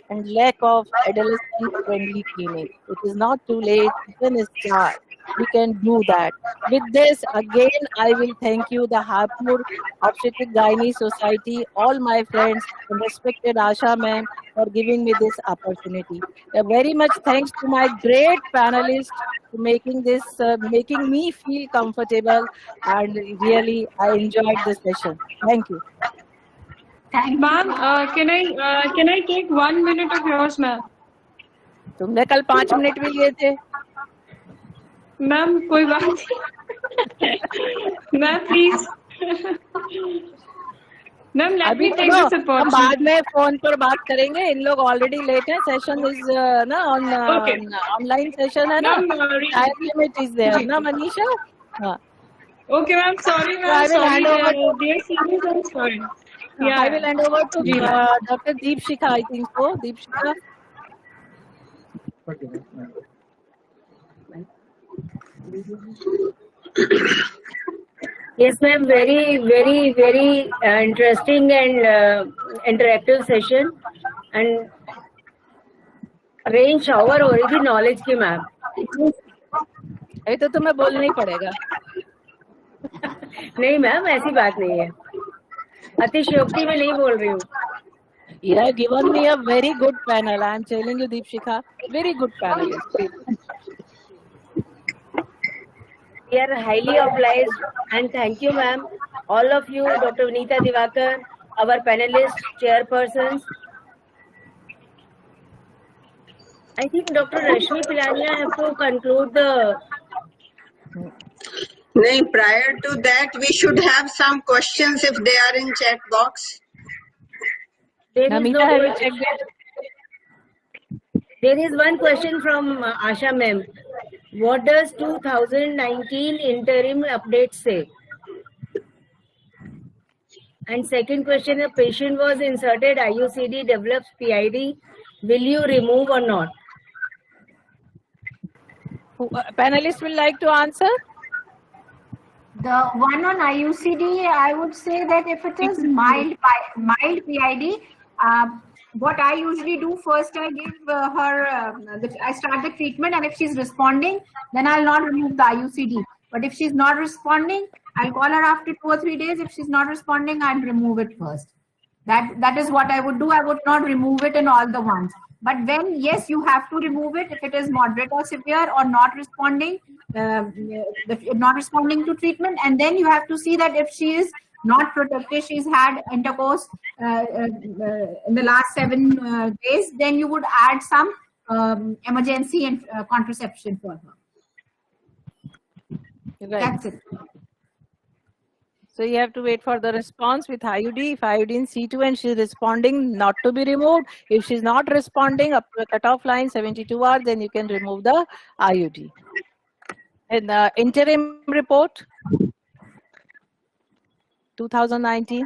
And lack of adolescent-friendly clinic. It is not too late. You can start. We can do that. With this, again, I will thank you, the Hapur Obstetric Gynae Society, all my friends, and respected Asha ma'am for giving me this opportunity. Very much thanks to my great panelists for making this, making me feel comfortable, and really I enjoyed the session. Thank you. Ma'am, can I take 1 minute of yours, ma'am? तुमने कल 5 minute भी लिए थे. Ma'am कोई बात नहीं. Ma'am please. Ma'am let me take this opportunity. हम बाद में फोन पर बात करेंगे. इन लोग ऑलरेडी लेट है. सेशन इज ना ऑन ऑनलाइन सेशन है ना. टाइम लिमिट इज देयर ना मनीषा. हाँ. Okay ma'am. Sorry ma'am. Sorry. They're serious and sorry. Yeah, I will hand over to Dr. Deepshika, I think so. Deepshika. Yes, ma'am. Very interesting and interactive session. And rain shower हो रही थी knowledge की ma'am. ये तो तुम्हें बोलना ही पड़ेगा. नहीं मैम, ऐसी बात नहीं है. अतिशयोक्ति में नहीं बोल रही हूँ. You have given me a very good panel. I am telling you, Deepshika, very good panelist. We are highly obliged and thank you, ma'am. All of you, Dr. Vinita Divakar, our panelists, chairpersons. I think Dr. Rashmi Pilania have to conclude the. No, prior to that, we should have some questions if they are in chat box. There is one question from Asha ma'am. What does 2019 interim update say? And second question, a patient was inserted IUCD, develops PID. Will you remove or not? Panelists will like to answer. The one on IUCD, I would say that if it is mild PID, what I usually do, first I give her, I start the treatment, and if she's responding, then I'll not remove the IUCD. But if she's not responding, I'll call her after 2 or 3 days. If she's not responding, I'll remove it first. That is what I would do. I would not remove it in all the ones. But when, yes, you have to remove it if it is moderate or severe or not responding to treatment. And then you have to see that if she is not protected, she's had intercourse in the last 7 days, then you would add some emergency and contraception for her. Right. That's it. So you have to wait for the response with IUD. If iodine C2 and she's responding, not to be removed. If she's not responding up to the cutoff line 72 hours, then you can remove the IUD. And the interim report 2019.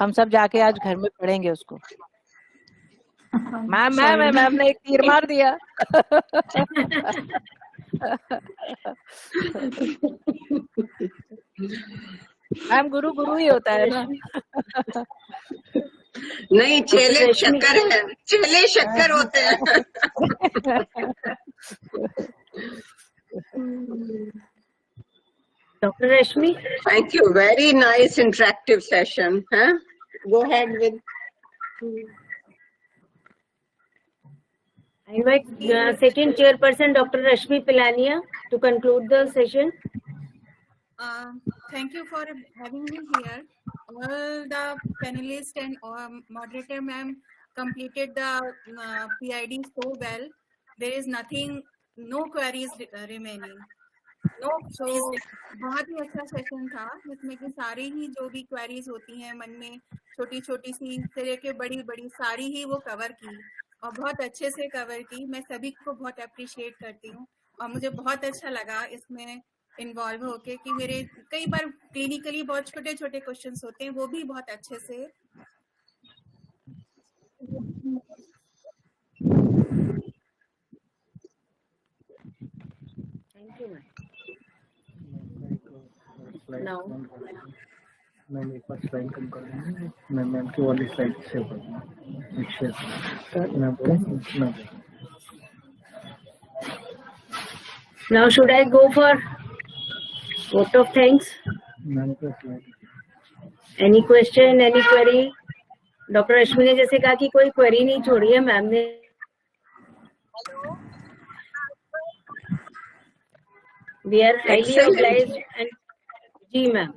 हम सब जाके आज घर में पढ़ेंगे उसको. Ma'am ने एक तीर मार दिया. मैम गुरु ही होता है ना. नहीं, चेले शक्कर है, चेले शक्कर होते हैं. Dr. Rashmi. Thank you. Very nice interactive session. Huh? Go ahead with. I invite second chairperson Dr. Rashmi Pilania to conclude the session. Thank you for having me here. All the panelists and moderator ma'am completed the PID so well. There is nothing, no queries remaining. No, so बहुत ही अच्छा session था जिसमें कि सारी ही जो भी queries होती हैं मन में, छोटी छोटी सी से लेके बड़ी बड़ी सारी ही वो कवर की और बहुत अच्छे से कवर की. मैं सभी को बहुत अप्रिशिएट करती हूँ और मुझे बहुत अच्छा लगा इसमें इन्वॉल्व होके कि मेरे कई बार क्लिनिकली बहुत छोटे छोटे क्वेश्चंस होते हैं, वो भी बहुत अच्छे से. Thank you, ma'am. Now, ma'am एक बार स्लाइड कम कर देंगे. मैम की वाली स्लाइड सेव कर देंगे. now should I go for vote of thanks? Ma'am का slide. Any question, any query? Doctor Rashmi ने जैसे कहा कि कोई क्वेरी नहीं छोड़ी है मैम ने. We are highly obliged and ji ma'am,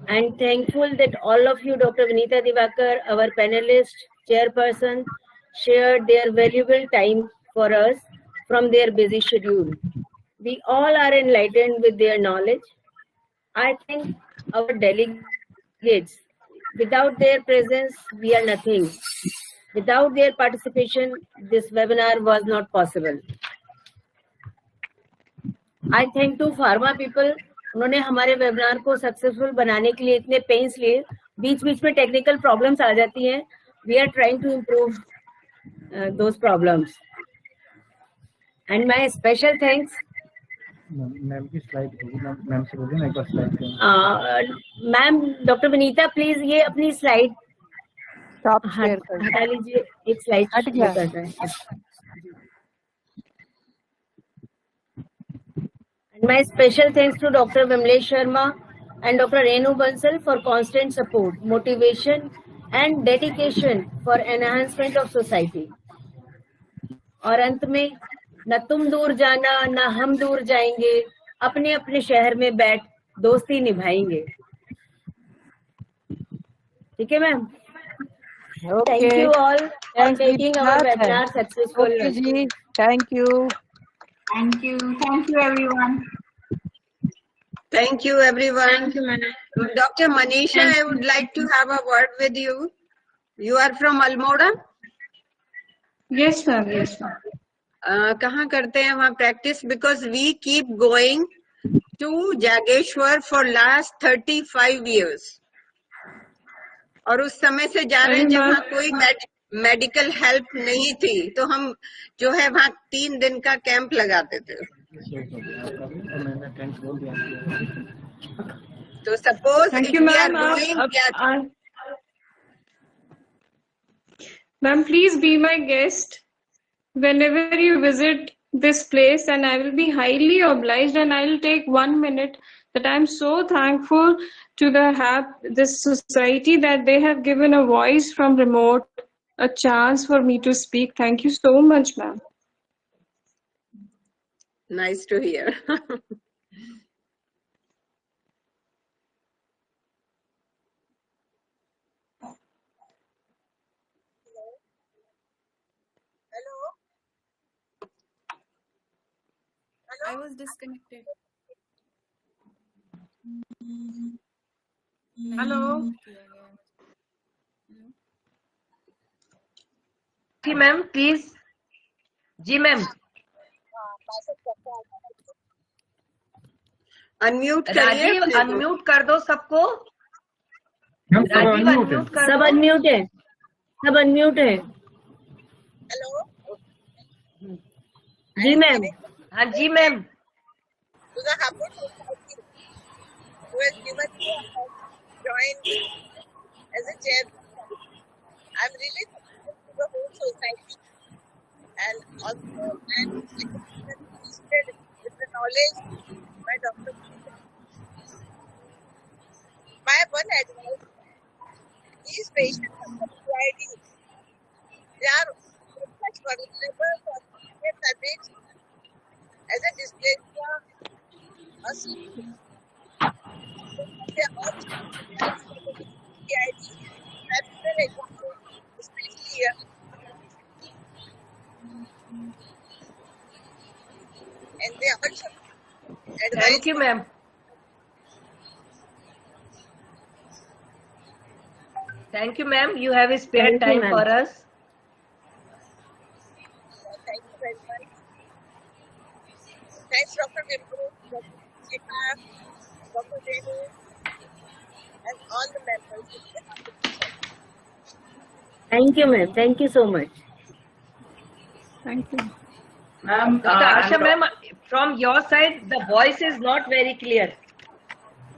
and thankful that all of you, Dr. Vinita Divakar, our panelists, chairperson, shared their valuable time for us from their busy schedule. We all are enlightened with their knowledge. I thank our delegates. Without their presence, we are nothing. Without their participation, this webinar was not possible. I thank to pharma people. उन्होंने हमारे webinar को successful बनाने के लिए इतने pens लिए. बीच बीच में technical problems आ जाती हैं. We are trying to improve those problems. And my special thanks. Ma'am की स्लाइड मैम से बोलिए ना एक बार slide. Ma'am doctor Vinita please ये अपनी स्लाइड हटा लीजिए. एक स्लाइड हट गया. कर रहा है. My special thanks to Dr. Vimlesh Sharma and Dr. Renu Bansal for constant support, motivation and dedication for enhancement of society. और अंत में न तुम दूर जाना न हम दूर जाएंगे, अपने अपने शहर में बैठ दोस्ती निभाएंगे. ठीक है ma'am. Thank you all for making our webinar successful. Okay, जी. Thank you. Thank you. Thank you, everyone. Thank you, everyone. Thank you, madam. Dr. Manisha, I would like to have a word with you. You are from Almora? Yes, sir. Yes, sir. कहाँ करते हैं वहाँ practice? Because we keep going to Jageshwar for last 35 years. और उस समय से जा रहे हैं जहाँ कोई मेडिकल हेल्प नहीं थी, तो हम जो है वहाँ 3 दिन का कैंप लगाते थे. So suppose Thank if you, we are ma'am. doing Ma'am, please be my guest whenever you visit this place, and I will be highly obliged, and I will take 1 minute that I am so thankful to this society that they have given a voice from remote, a chance for me to speak. Thank you so much, ma'am. Nice to hear. I was disconnected. Hello. जी ma'am please जी ma'am unmute Rajiv unmute कर दो सबको Rajiv unmute कर सब दो unmute है, सब अनम्यूट है। जी मैम। हाँ जी ma'am as a chair. I'm really thankful to the whole society and also I'm interested with the knowledge by Dr. My one advice, these patients with PID, they are much vulnerable for damage as a dysplasia or sleep. They are also PID. That's the example, especially here. And they also advise. Thank you ma'am thank you ma'am you have spare Thank you, time ma'am. For us Thank you very much. Thanks, Dr. Vipro, Dr. Chika, Dr. Renu, and all the members. Thank you, ma'am. Thank you so much. Thank you. Ma'am, Dr. Asha ma'am from your side the voice is not very clear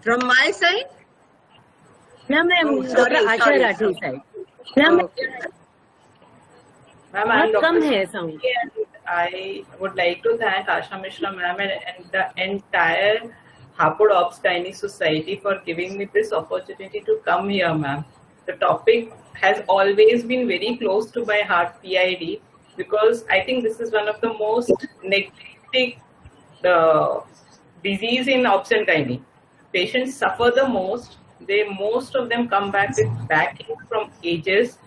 From my side? No, ma'am. Oh, Dr. sorry, Asha sorry, Rathi sorry. side. No, ma'am. Okay. Ma'am, बहुत I'm come Dr. है sound. I would like to thank Asha Mishra ma'am and the entire Hapur Ops Gynae Society for giving me this opportunity to come here, ma'am. The topic has always been very close to my heart, PID, because I think this is one of the most neglected disease in Ops and Gynae. Patients suffer the most. Most of them come back with backache from ages,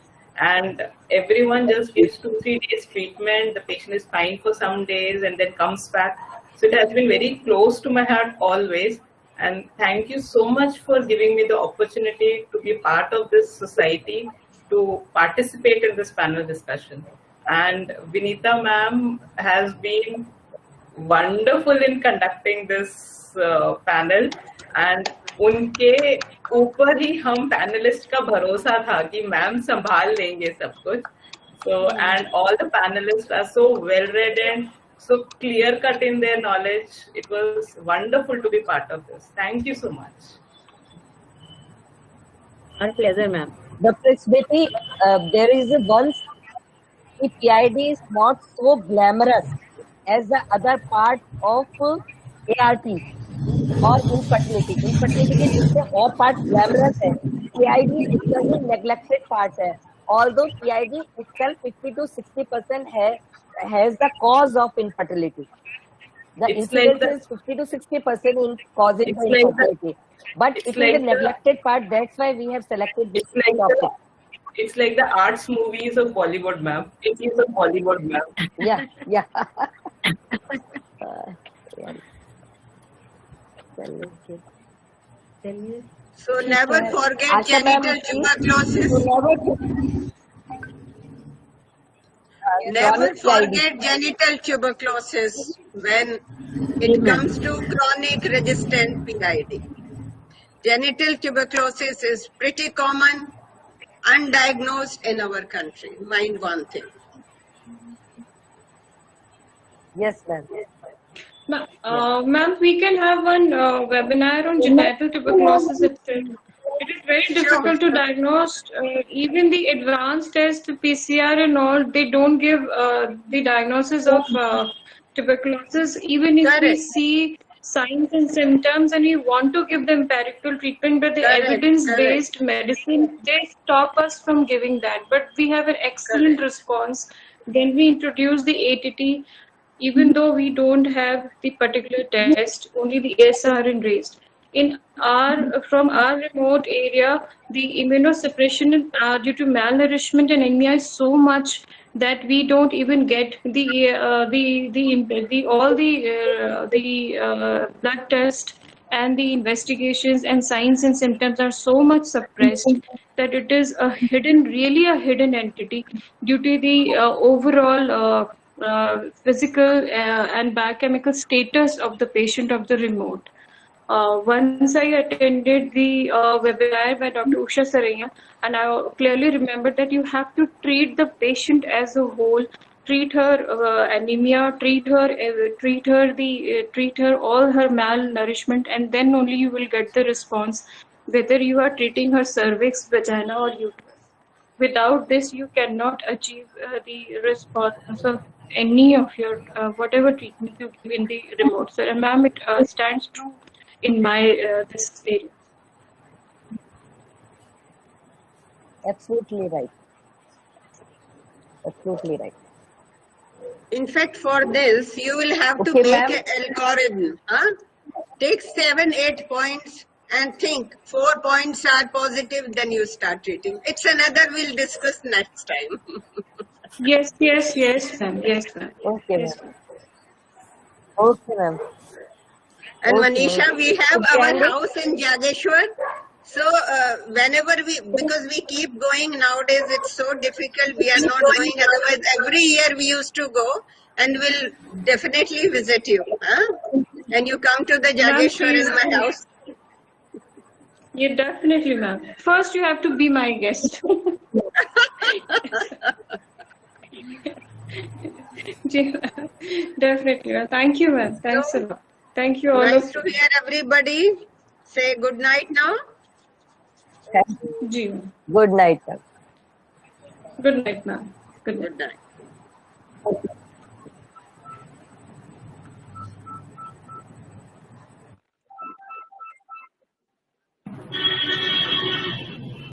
and everyone just gives 2-3 days treatment. The patient is fine for some days and then comes back. So it has been very close to my heart always. And thank you so much for giving me the opportunity to be part of this society, to participate in this panel discussion. And Vinita ma'am has been wonderful in conducting this panel, and उनके ऊपर ही हम panelist का भरोसा था कि ma'am संभाल लेंगे सब कुछ. So and all the panelists are so well read and so clear cut in their knowledge. It was wonderful to be part of this. Thank you so much. Our pleasure, ma'am. Dr. Smriti, there is once the PID is not so glamorous as the other part of ART or infertility. Infertility के दूसरे और part glamorous है. PID इसका neglected part है. Although PID itself 50 to 60% has the cause of infertility. The It's incidence like is 50 to 60% in causing It's the like the- infertility. But it is like a the- neglected part. That's why we have selected this topic. It's like the arts movies of Bollywood, ma'am. It is a Bollywood, ma'am. Yeah. Yeah. So never forget Asha ma'am, genital please. tuberculosis. Never forget genital tuberculosis when it comes to chronic resistant PID. Genital tuberculosis is pretty common, undiagnosed in our country. Mind one thing. Yes, ma'am. Ma'am, we can have one webinar on genital tuberculosis itself. It is very difficult to diagnose. Even the advanced test, PCR and all, they don't give the diagnosis of tuberculosis. Even if we see signs and symptoms and we want to give them empirical treatment, but the evidence-based medicine, they stop us from giving that. But we have an excellent response. Then we introduce the ATT. Even though we don't have the particular test, only the ASRN raised. From our remote area, the immunosuppression due to malnourishment and anemia is so much that we don't even get the blood test, and the investigations and signs and symptoms are so much suppressed that it is really a hidden entity due to the overall physical and biochemical status of the patient of the remote. Once I attended the webinar by Dr. Usha Saraiya, and I clearly remember that you have to treat the patient as a whole, treat her anemia, treat her all her malnourishment, and then only you will get the response whether you are treating her cervix, vagina, or uterus. Without this, you cannot achieve the response of any of your whatever treatment you give in the remote. So, ma'am, it stands true in my this area. Absolutely right. Absolutely right. In fact, for this, you will have to make an algorithm. Take 7-8 points and think 4 points are positive, then you start treating. It's another we'll discuss next time. Yes, ma'am. Yes, ma'am. Okay, ma'am. Okay, ma'am. And Manisha, we have our house in Jageshwar. So whenever because we keep going nowadays, it's so difficult. We are not going. Otherwise, every year we used to go, and we'll definitely visit you. And you come to the Jageshwar in my house. Yeah, definitely, ma'am. First, you have to be my guest. Definitely, ma'am. Thank you, ma'am. Thanks a lot. Thank you all. Nice to hear everybody. Say good night now. Good night, ma'am. Good night, ma'am. Good night.